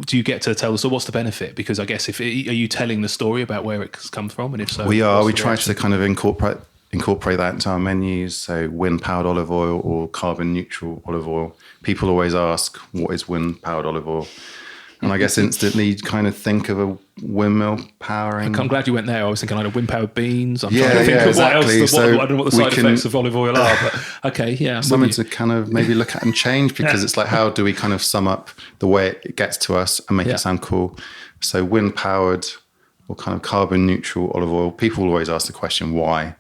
Do you get to tell us? So what's the benefit? Because I guess are you telling the story about where it's come from, and if so, we are. We the try reaction? to kind of incorporate that into our menus. So wind powered olive oil or carbon neutral olive oil. People always ask, what is wind powered olive oil? And I guess instantly you kind of think of a windmill powering. I'm glad you went there. I was thinking like wind powered beans. I'm Yeah, trying to think yeah, of exactly. what else. So I don't know what the we side can- effects of olive oil are, but okay, yeah. I'm Something with you. to kind of maybe look at and change, because it's like, how do we kind of sum up the way it gets to us and make Yeah. it sound cool? So wind powered or kind of carbon neutral olive oil. People always ask the question, why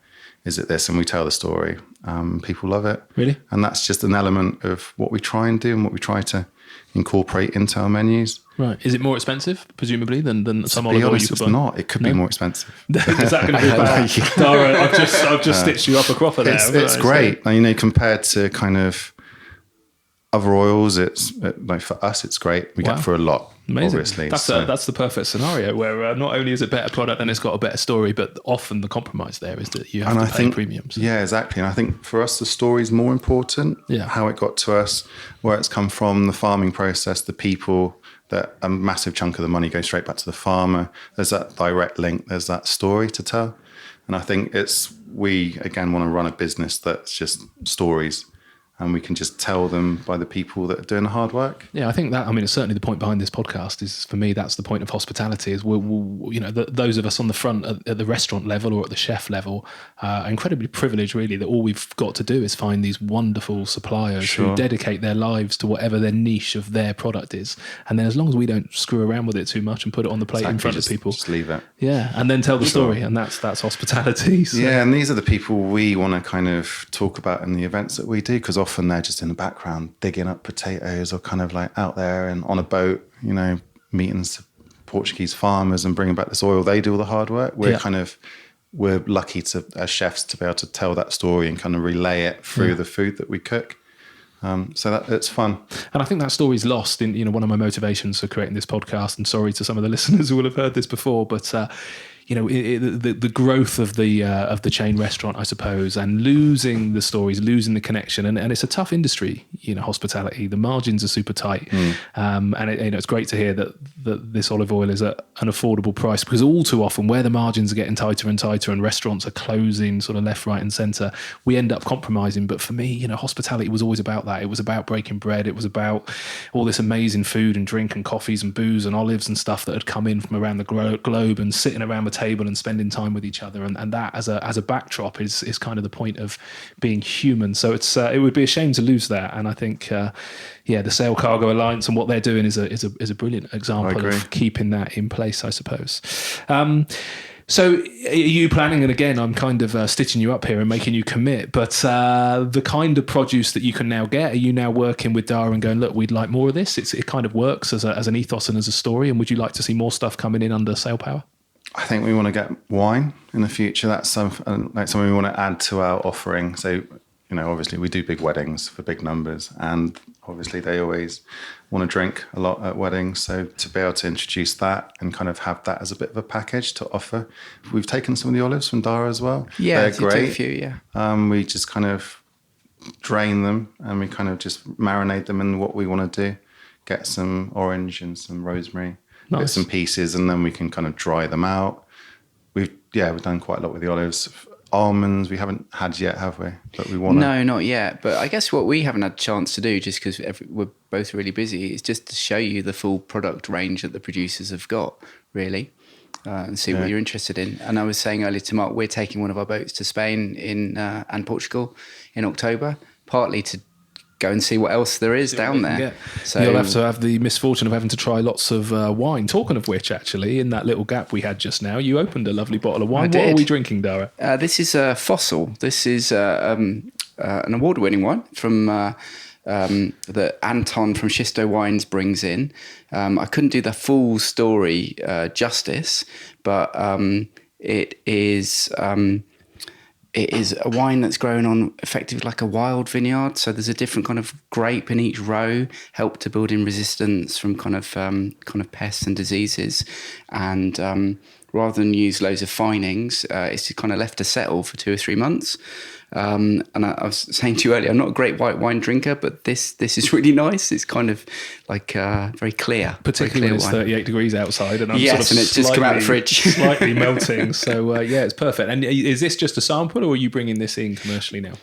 is it this? And we tell the story. People love it. Really? And that's just an element of what we try and do and what we try to incorporate into our menus. Right. Is it more expensive, presumably, than some To olive be oil honest, you could it's buy? not. It could be more expensive. Is that going to be bad? Dhara, I've just stitched you up a cropper there. It's great. And, compared to kind of other oils, it's like for us, it's great. We Wow. get for a lot, Amazing. obviously. That's the perfect scenario where not only is it a better product and it's got a better story, but often the compromise there is that you have to pay premiums. Yeah, exactly. And I think for us, the story is more important. Yeah. How it got to us, where it's come from, the farming process, the people, that a massive chunk of the money goes straight back to the farmer. There's that direct link. There's that story to tell. And I think we, again, want to run a business that's just stories, and we can just tell them by the people that are doing the hard work. Yeah, I think that, it's certainly the point behind this podcast is, for me, that's the point of hospitality is those of us on the front at the restaurant level or at the chef level are incredibly privileged, really, that all we've got to do is find these wonderful suppliers who dedicate their lives to whatever their niche of their product is. And then as long as we don't screw around with it too much and put it on the plate in front of people. Just leave it. Yeah, and then tell the story, and that's hospitality. So. Yeah, and these are the people we want to kind of talk about in the events that we do, because often they're just in the background digging up potatoes or kind of like out there and on a boat, meeting Portuguese farmers and bringing back this oil. They do all the hard work. We're lucky to, as chefs, to be able to tell that story and kind of relay it through the food that we cook. So that it's fun. And I think that story's lost in, one of my motivations for creating this podcast, and sorry to some of the listeners who will have heard this before, but the growth of the chain restaurant, I suppose, and losing the stories, losing the connection, and it's a tough industry, hospitality. The margins are super tight, and it's great to hear that this olive oil is at an affordable price, because all too often, where the margins are getting tighter and tighter, and restaurants are closing sort of left, right, and centre, we end up compromising. But for me, hospitality was always about that. It was about breaking bread. It was about all this amazing food and drink and coffees and booze and olives and stuff that had come in from around the globe, and sitting around the table and spending time with each other, and that as a backdrop is kind of the point of being human. So it would be a shame to lose that, and I think the Sail Cargo Alliance and what they're doing is a brilliant example of keeping that in place, I suppose. So are you planning, and again, I'm kind of stitching you up here and making you commit, but the kind of produce that you can now get, are you now working with Dhara and going, look, we'd like more of this? It kind of works as an ethos and as a story, and would you like to see more stuff coming in under Sail Power? I think we want to get wine in the future. That's something we want to add to our offering. So, obviously we do big weddings for big numbers, and obviously they always want to drink a lot at weddings. So to be able to introduce that and kind of have that as a bit of a package to offer. We've taken some of the olives from Dhara as well. Yeah, they're great. A few, yeah. We just kind of drain them and we kind of just marinate them in what we want to do. Get some orange and some rosemary. Nice. Bits and pieces, and then we can kind of dry them out. We've done quite a lot with the olives. Almonds we haven't had yet, have we? But we want to. No, not yet. But I guess what we haven't had a chance to do, just because we're both really busy, is just to show you the full product range that the producers have got, really, and see what you're interested in. And I was saying earlier to Mark, we're taking one of our boats to Spain and Portugal in October, partly to go and see what else there is down there. Yeah. So You'll have to have the misfortune of having to try lots of wine. Talking of which, actually, in that little gap we had just now, you opened a lovely bottle of wine. What are we drinking, Dhara? This is a Fossil. This is an award-winning wine from that Anton from Shisto Wines brings in. I couldn't do the full story justice, but it is a wine that's grown on effectively like a wild vineyard. So there's a different kind of grape in each row, help to build in resistance from kind of pests and diseases. And rather than use loads of finings, it's kind of left to settle for 2 or 3 months. And I was saying to you earlier, I'm not a great white wine drinker, but this is really nice. It's kind of like very clear. Particularly when it's 38 degrees outside and I'm and it's just come out of the fridge. Slightly melting. So it's perfect. And is this just a sample or are you bringing this in commercially now?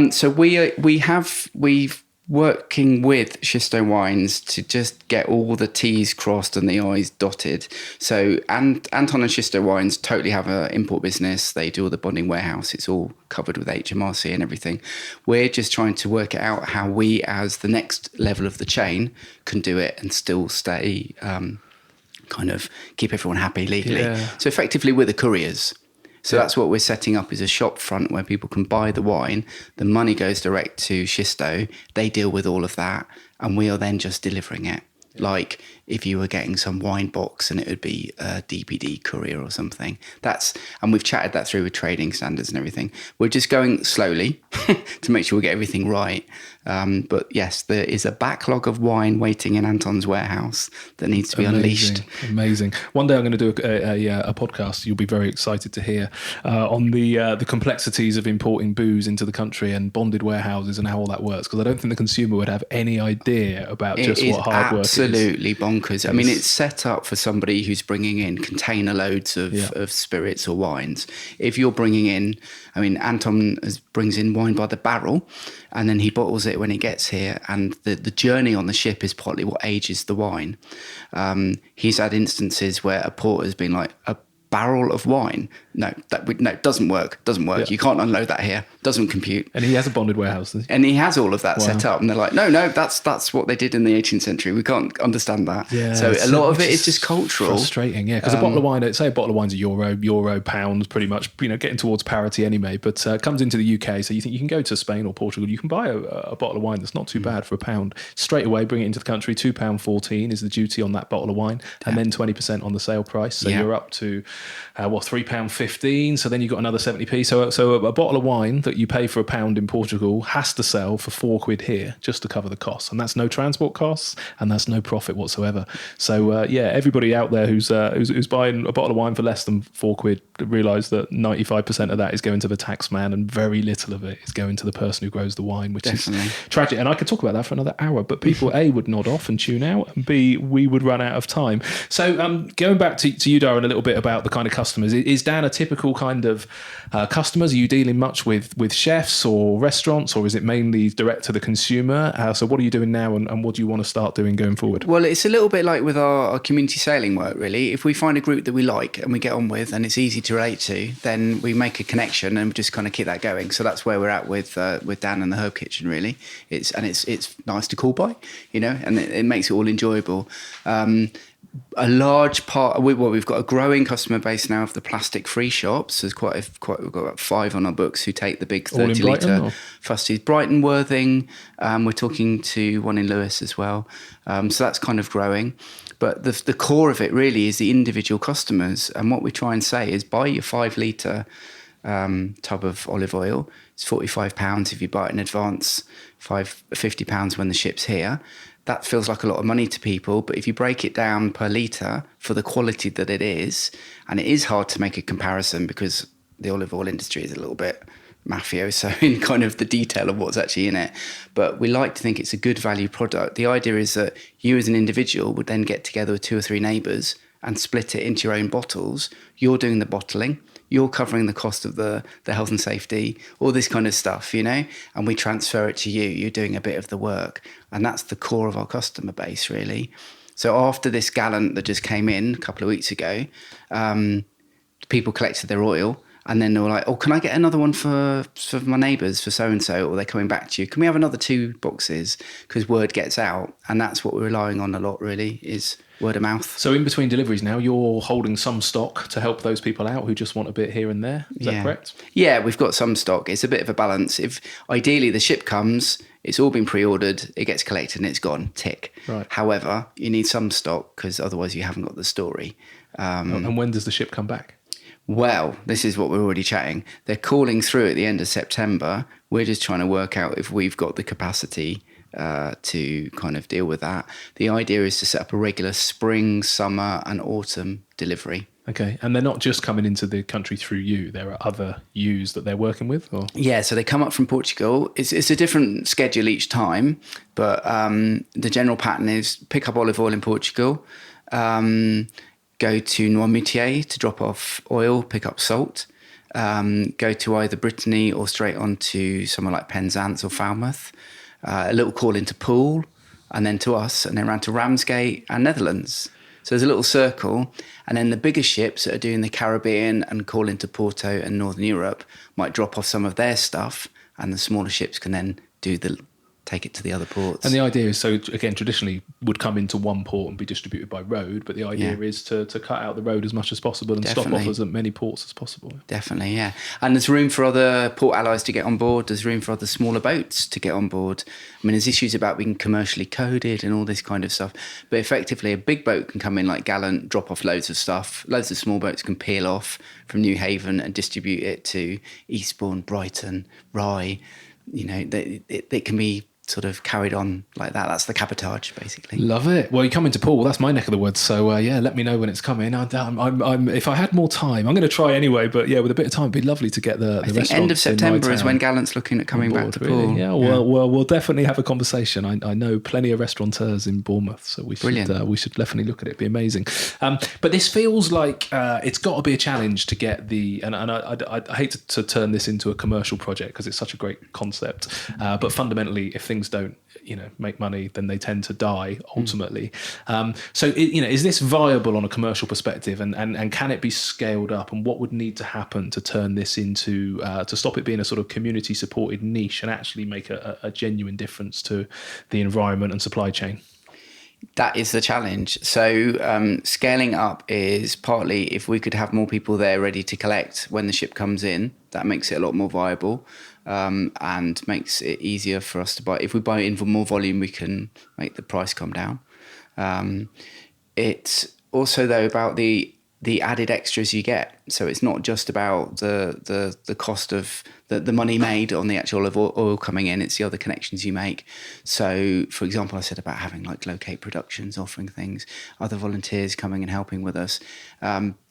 So we've working with Shisto Wines to just get all the T's crossed and the I's dotted. So Anton and Shisto Wines totally have an import business. They do all the bonding warehouse. It's all covered with HMRC and everything. We're just trying to work out how we, as the next level of the chain, can do it and still stay kind of keep everyone happy legally. Yeah. So effectively we're the couriers. So that's what we're setting up, is a shop front where people can buy the wine. The money goes direct to Shisto. They deal with all of that, and we are then just delivering it. Like if you were getting some wine box and it would be a DPD courier or something. And we've chatted that through with trading standards and everything. We're just going slowly to make sure we get everything right. But yes, there is a backlog of wine waiting in Anton's warehouse that needs to be unleashed. Amazing. One day I'm going to do a podcast you'll be very excited to hear on the complexities of importing booze into the country and bonded warehouses and how all that works, because I don't think the consumer would have any idea about just what hard work is. Absolutely bonkers. I mean, it's set up for somebody who's bringing in container loads of spirits or wines. If you're bringing in, I mean, Anton brings in wine by the barrel and then he bottles it when it gets here. And the journey on the ship is partly what ages the wine. He's had instances where a port has been like, a barrel of wine. No, doesn't work. Yeah. You can't unload that here. Doesn't compute. And he has a bonded warehouse. And he has all of that set up. And they're like, no, that's what they did in the 18th century. We can't understand that. Yeah, so a lot of it is just cultural. Frustrating, yeah. Because a bottle of wine, say a bottle of wine's euro, pounds, pretty much, getting towards parity anyway. But comes into the UK, so you think you can go to Spain or Portugal, you can buy a bottle of wine that's not too bad for £1. Straight away, bring it into the country, £2.14 is the duty on that bottle of wine, and then 20% on the sale price. So you're up to £3.15. So then you've got another 70p. So a bottle of wine that you pay for £1 in Portugal has to sell for £4 here just to cover the costs, and that's no transport costs and that's no profit whatsoever. So everybody out there who's buying a bottle of wine for less than £4, realise that 95% of that is going to the tax man and very little of it is going to the person who grows the wine, which is tragic. And I could talk about that for another hour, but people A, would nod off and tune out, and B, we would run out of time. So going back to you, Darren, a little bit about the kind of customers. Is Dan a typical kind of customers? Are you dealing much with chefs or restaurants, or is it mainly direct to the consumer? So what are you doing now, and what do you want to start doing going forward? Well, it's a little bit like with our community sailing work, really. If we find a group that we like and we get on with and it's easy to relate to, then we make a connection and just kind of keep that going. So that's where we're at with Dan and the Herb Kitchen, really. It's nice to call by, and it makes it all enjoyable. A large part, we've got a growing customer base now of the plastic-free shops. There's we've got about 5 on our books who take the big 30-litre Fusties. Brighton, Worthing. We're talking to one in Lewis as well. So that's kind of growing. But the core of it really is the individual customers. And what we try and say is buy your 5-litre tub of olive oil. It's £45 if you buy it in advance, £50 when the ship's here. That feels like a lot of money to people, but if you break it down per litre for the quality that it is, and it is hard to make a comparison because the olive oil industry is a little bit mafioso in kind of the detail of what's actually in it, but we like to think it's a good value product. The idea is that you as an individual would then get together with 2 or 3 neighbours and split it into your own bottles. You're doing the bottling. You're covering the cost of the health and safety, all this kind of stuff, and we transfer it to you. You're doing a bit of the work. And that's the core of our customer base, really. So after this Gallant that just came in a couple of weeks ago, people collected their oil And then they were like, oh, can I get another one for my neighbours, for so-and-so, or they're coming back to you? Can we have another 2 boxes? Because word gets out. And that's what we're relying on a lot, really, is word of mouth. So in between deliveries now, you're holding some stock to help those people out who just want a bit here and there. Is that correct? Yeah, we've got some stock. It's a bit of a balance. If ideally the ship comes, it's all been pre-ordered, it gets collected and it's gone, tick. Right. However, you need some stock because otherwise you haven't got the story. And when does the ship come back? Well, this is what we're already chatting. They're calling through at the end of September. We're just trying to work out if we've got the capacity to kind of deal with that. The idea is to set up a regular spring, summer and autumn delivery. Okay, and they're not just coming into the country through you. There are other yous that they're working with? Or? Yeah, so they come up from Portugal. It's a different schedule each time, but the general pattern is pick up olive oil in Portugal, go to Noirmoutier to drop off oil, pick up salt, go to either Brittany or straight on to somewhere like Penzance or Falmouth, a little call into Poole, and then to us, and then round to Ramsgate and Netherlands. So there's a little circle, and then the bigger ships that are doing the Caribbean and call into Porto and Northern Europe might drop off some of their stuff, and the smaller ships can then take it to the other ports. And the idea is, so again, traditionally would come into one port and be distributed by road, but the idea is to cut out the road as much as possible and stop off as many ports as possible. Definitely, yeah. And there's room for other port allies to get on board. There's room for other smaller boats to get on board. I mean, there's issues about being commercially coded and all this kind of stuff. But effectively, a big boat can come in like Gallant, drop off loads of stuff. Loads of small boats can peel off from Newhaven and distribute it to Eastbourne, Brighton, Rye. You know, it can be sort of carried on like that. That's the cabotage, basically. Love it. Well, you come into Poole, that's my neck of the woods. So yeah, let me know when it's coming. I'm if I had more time, I'm going to try anyway. But yeah, with a bit of time, it'd be lovely to get the restaurants. End of September is when Gallant's looking at coming back to Poole. Really? Yeah. Well, we'll definitely have a conversation. I know plenty of restaurateurs in Bournemouth, so we should definitely look at it. It'd be amazing. But this feels like it's got to be a challenge to get and I hate to turn this into a commercial project because it's such a great concept. But fundamentally, if things don't make money, then they tend to die ultimately. So is this viable on a commercial perspective, and can it be scaled up, and what would need to happen to turn this into to stop it being a sort of community supported niche and actually make a genuine difference to the environment and supply chain? That is the challenge. So scaling up is partly if we could have more people there ready to collect when the ship comes in, that makes it a lot more viable. And makes it easier for us to buy. If we buy in for more volume, we can make the price come down. It's also, though, about the added extras you get. So it's not just about the cost of the money made on the actual olive oil coming in, it's the other connections you make. So, for example, I said about having like Locate Productions offering things, other volunteers coming and helping with us,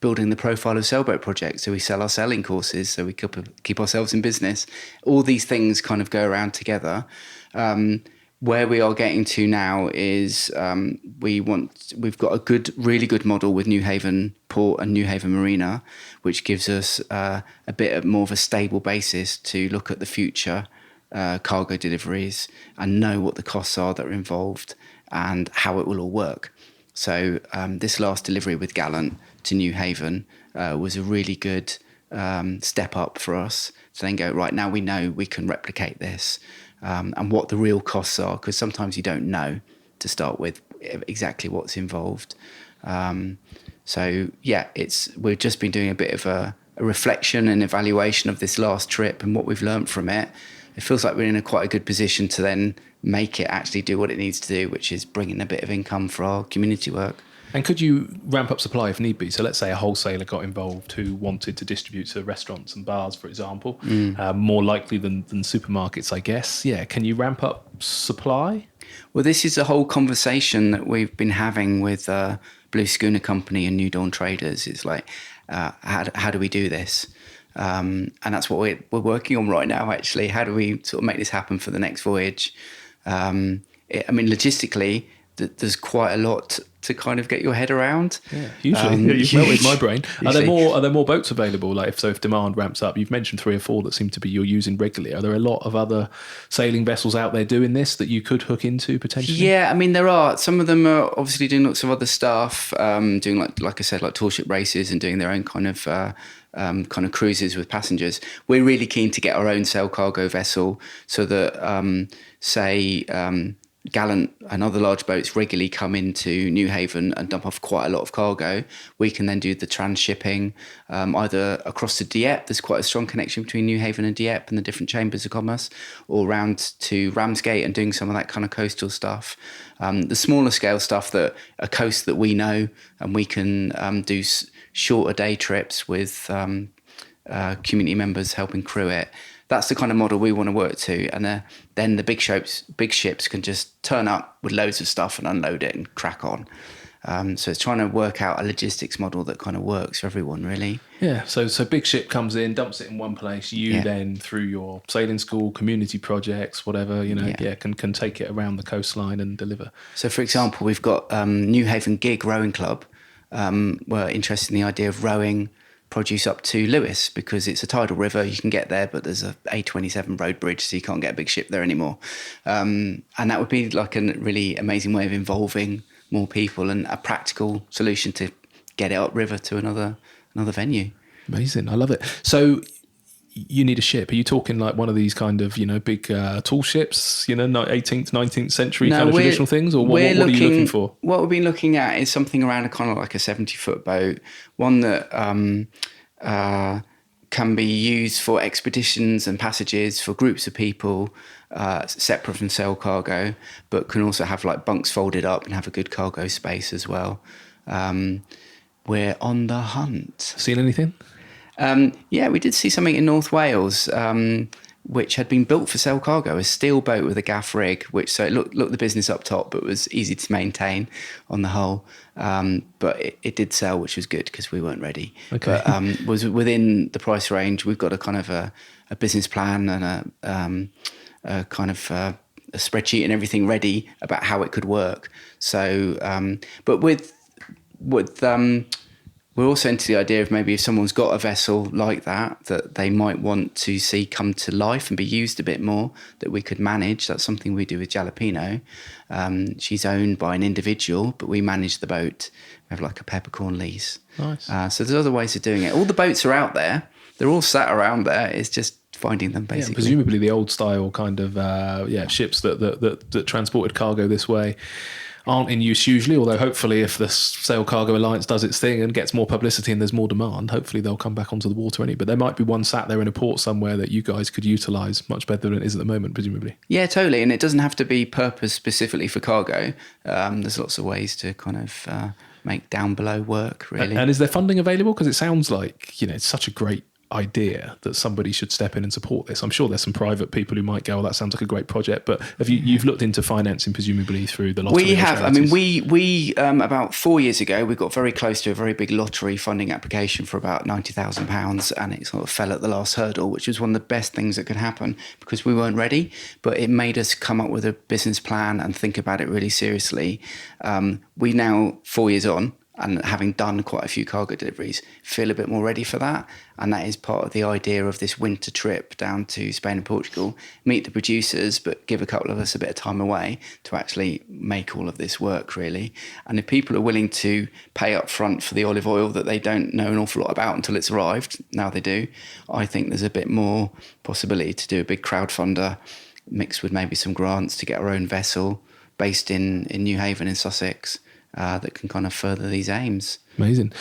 building the profile of Sailboat Project. So we sell our sailing courses, so we keep ourselves in business. All these things kind of go around together. Where we are getting to now is we've got a really good model with Newhaven Port and Newhaven Marina, which gives us a bit more of a stable basis to look at the future cargo deliveries and know what the costs are that are involved and how it will all work. So this last delivery with Gallant to Newhaven was a really good step up for us to then go, right, now we know we can replicate this. And what the real costs are, because sometimes you don't know to start with exactly what's involved. So yeah, we've just been doing a bit of a reflection and evaluation of this last trip and what we've learned from it. It feels like we're in quite a good position to then make it actually do what it needs to do, which is bring in a bit of income for our community work. And could you ramp up supply if need be? So let's say a wholesaler got involved who wanted to distribute to restaurants and bars, for example, more likely than supermarkets, I guess. Yeah, can you ramp up supply? Well, this is a whole conversation that we've been having with Blue Schooner Company and New Dawn Traders. It's like, how do we do this? And that's what we're working on right now, actually. How do we sort of make this happen for the next voyage? Logistically, there's quite a lot to kind of get your head around. Yeah, usually. You've melted my brain. Are there more boats available? Like if demand ramps up, you've mentioned 3 or 4 that seem to be you're using regularly. Are there a lot of other sailing vessels out there doing this that you could hook into potentially? Yeah, I mean there are. Some of them are obviously doing lots of other stuff, doing like I said, like tall ship races and doing their own kind of cruises with passengers. We're really keen to get our own sail cargo vessel so that say Gallant and other large boats regularly come into Newhaven and dump off quite a lot of cargo. We can then do the transshipping either across to Dieppe. There's quite a strong connection between Newhaven and Dieppe and the different chambers of commerce, or round to Ramsgate and doing some of that kind of coastal stuff. The smaller scale stuff, that a coast that we know, and we can do shorter day trips with community members helping crew it. That's the kind of model we want to work to, and then the big ships can just turn up with loads of stuff and unload it and crack on. So it's trying to work out a logistics model that kind of works for everyone, really. Yeah. So big ship comes in, dumps it in one place. You then, through your sailing school, community projects, whatever, can take it around the coastline and deliver. So, for example, we've got Newhaven Gig Rowing Club. We're interested in the idea of rowing produce up to Lewis, because it's a tidal river. You can get there, but there's a A27 road bridge, so you can't get a big ship there anymore. And that would be like a really amazing way of involving more people and a practical solution to get it upriver to another venue. Amazing. I love it. So you need a ship. Are you talking like one of these kind of, big tall ships, 18th, 19th century kind of traditional things? Or what are you looking for? What we've been looking at is something around a kind of like a 70-foot boat, one that can be used for expeditions and passages for groups of people, separate from sail cargo, but can also have like bunks folded up and have a good cargo space as well. We're on the hunt. Seen anything? Yeah, we did see something in North Wales, which had been built for sail cargo, a steel boat with a gaff rig, so it looked the business up top, but was easy to maintain on the whole. But it did sell, which was good because we weren't ready. Okay. But was within the price range. We've got a kind of a business plan and a kind of a spreadsheet and everything ready about how it could work. So, but with we're also into the idea of maybe if someone's got a vessel like that they might want to see come to life and be used a bit more, that we could manage. That's something we do with Jalapeno. She's owned by an individual, but we manage the boat. We have like a peppercorn lease. Nice. So there's other ways of doing it. All the boats are out there. They're all sat around there. It's just finding them, basically. Yeah, presumably the old style kind of ships that transported cargo this way aren't in use usually, although hopefully if the Sail Cargo Alliance does its thing and gets more publicity and there's more demand, hopefully they'll come back onto the water anyway. But there might be one sat there in a port somewhere that you guys could utilise much better than it is at the moment, presumably. Yeah, totally. And it doesn't have to be purposed specifically for cargo. There's lots of ways to kind of make down below work, really. And is there funding available? Because it sounds like, it's such a great idea that somebody should step in and support this. I'm sure there's some private people who might go, "Oh, that sounds like a great project." But you've looked into financing presumably through the lottery? We have. Charities? I mean, we about 4 years ago we got very close to a very big lottery funding application for about £90,000, and it sort of fell at the last hurdle, which was one of the best things that could happen because we weren't ready. But it made us come up with a business plan and think about it really seriously. We now, 4 years on, and having done quite a few cargo deliveries, feel a bit more ready for that. And that is part of the idea of this winter trip down to Spain and Portugal, meet the producers, but give a couple of us a bit of time away to actually make all of this work, really. And if people are willing to pay up front for the olive oil that they don't know an awful lot about until it's arrived, now they do, I think there's a bit more possibility to do a big crowdfunder mixed with maybe some grants to get our own vessel based in Newhaven in Sussex, that can kind of further these aims. Amazing.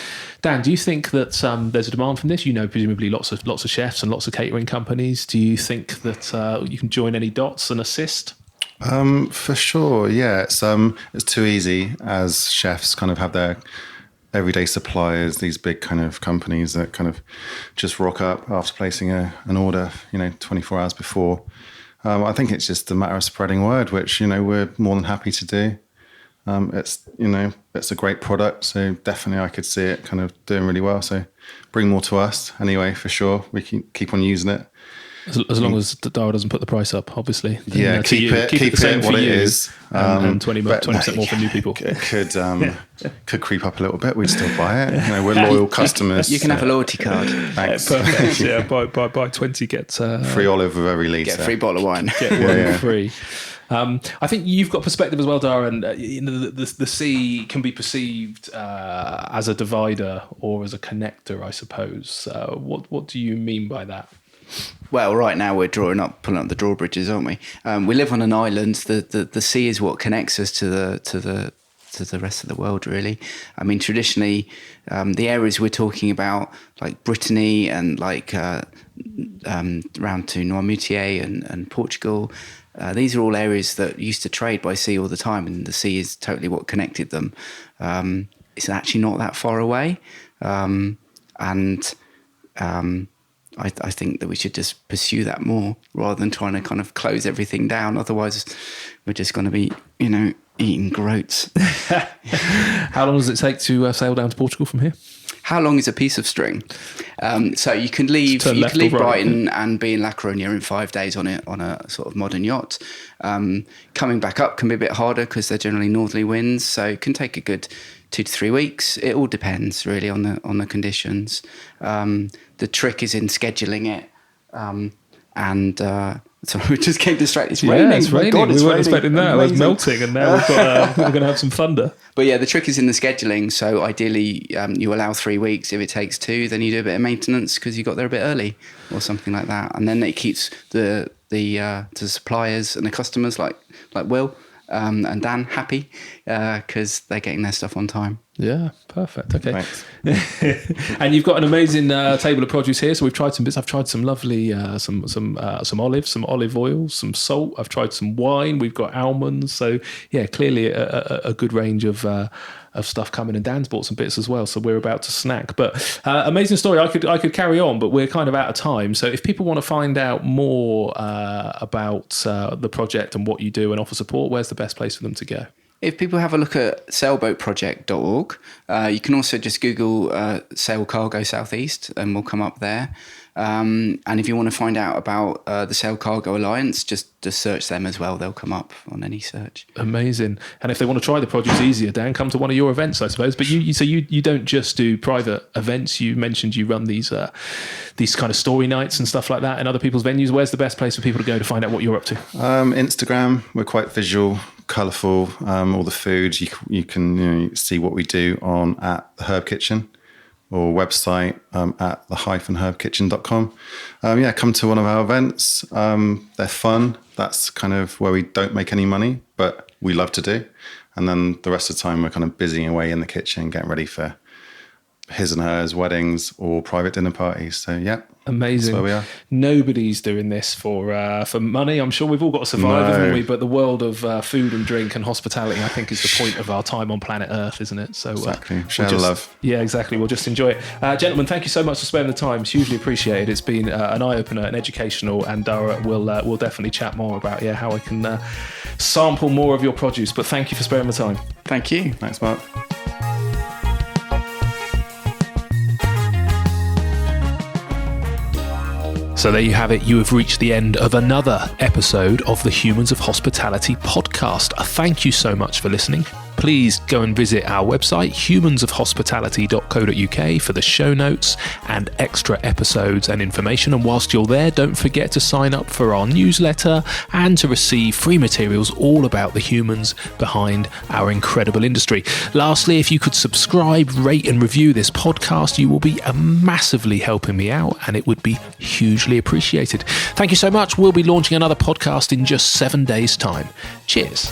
Dan, do you think that there's a demand from this? Presumably lots of chefs and lots of catering companies. Do you think that you can join any dots and assist? For sure, yeah. It's too easy as chefs kind of have their everyday suppliers, these big kind of companies that kind of just rock up after placing an order, 24 hours before. I think it's just a matter of spreading word, which, we're more than happy to do. It's a great product, so definitely I could see it kind of doing really well. So bring more to us anyway, for sure. We can keep on using it. As long as Dhara doesn't put the price up, obviously. Yeah, keep it the same what it is. And 20% more for new people. It could creep up a little bit. We'd still buy it. We're loyal customers. You can have a loyalty card. Thanks. Perfect. Yeah, buy 20, get free olive with every litre. Get a free bottle of wine. Get one free. I think you've got perspective as well, Dhara, and the sea can be perceived as a divider or as a connector, I suppose. What do you mean by that? Well, right now we're pulling up the drawbridges, aren't we? We live on an island. The sea is what connects us to the rest of the world, really. I mean, traditionally, the areas we're talking about, like Brittany and like round to Noirmoutier and Portugal, these are all areas that used to trade by sea all the time, and the sea is totally what connected them. It's actually not that far away, I think that we should just pursue that more rather than trying to kind of close everything down. Otherwise, we're just going to be, eating groats. How long does it take to sail down to Portugal from here? How long is a piece of string? So you can leave Brighton and be in La Coruña in 5 days on a sort of modern yacht. Coming back up can be a bit harder because they're generally northerly winds, so it can take a good 2 to 3 weeks. It all depends really on the conditions. The trick is in scheduling it, so we just came distracted. It's raining. Yeah, it's raining. God, we weren't expecting that. Amazing. It was melting, and now we're going to have some thunder. But yeah, the trick is in the scheduling. So ideally, you allow 3 weeks. If it takes 2, then you do a bit of maintenance because you got there a bit early, or something like that. And then it keeps the suppliers and the customers like Will and Dan happy because they're getting their stuff on time. Yeah, perfect. Okay. Thanks. And you've got an amazing table of produce here. So we've tried some bits. I've tried some lovely, some olives, some olive oil, some salt. I've tried some wine. We've got almonds. So yeah, clearly a good range of stuff coming. And Dan's bought some bits as well. So we're about to snack. But amazing story. I could carry on, but we're kind of out of time. So if people want to find out more about the project and what you do and offer support, where's the best place for them to go? If people have a look at sailboatproject.org, you can also just Google Sail Cargo Southeast and we'll come up there. And if you want to find out about the Sail Cargo Alliance, just search them as well. They'll come up on any search. Amazing. And if they want to try the produce easier, Dan, come to one of your events, I suppose. But you don't just do private events. You mentioned you run these kind of story nights and stuff like that in other people's venues. Where's the best place for people to go to find out what you're up to? Instagram. We're quite visual, colourful. All the food you can see what we do at the Herb Kitchen, or website at the-herbkitchen.com. Come to one of our events. They're fun. That's kind of where we don't make any money, but we love to do. And then the rest of the time we're kind of busy away in the kitchen, getting ready for his and hers weddings or private dinner parties. So yeah. Amazing. That's where we are. Nobody's doing this for money. I'm sure we've all got to survive, haven't we? But the world of food and drink and hospitality, I think, is the point of our time on planet Earth, isn't it? So exactly. Share the love. Yeah, exactly. We'll just enjoy it. Gentlemen, thank you so much for spending the time. It's hugely appreciated. It's been an eye-opener and educational, and Dhara will definitely chat more about how I can sample more of your produce. But thank you for sparing the time. Thank you. Thanks, Mark. So there you have it. You have reached the end of another episode of the Humans of Hospitality podcast. Thank you so much for listening. Please go and visit our website, humansofhospitality.co.uk, for the show notes and extra episodes and information. And whilst you're there, don't forget to sign up for our newsletter and to receive free materials all about the humans behind our incredible industry. Lastly, if you could subscribe, rate and review this podcast, you will be massively helping me out, and it would be hugely appreciated. Thank you so much. We'll be launching another podcast in just 7 days' time. Cheers.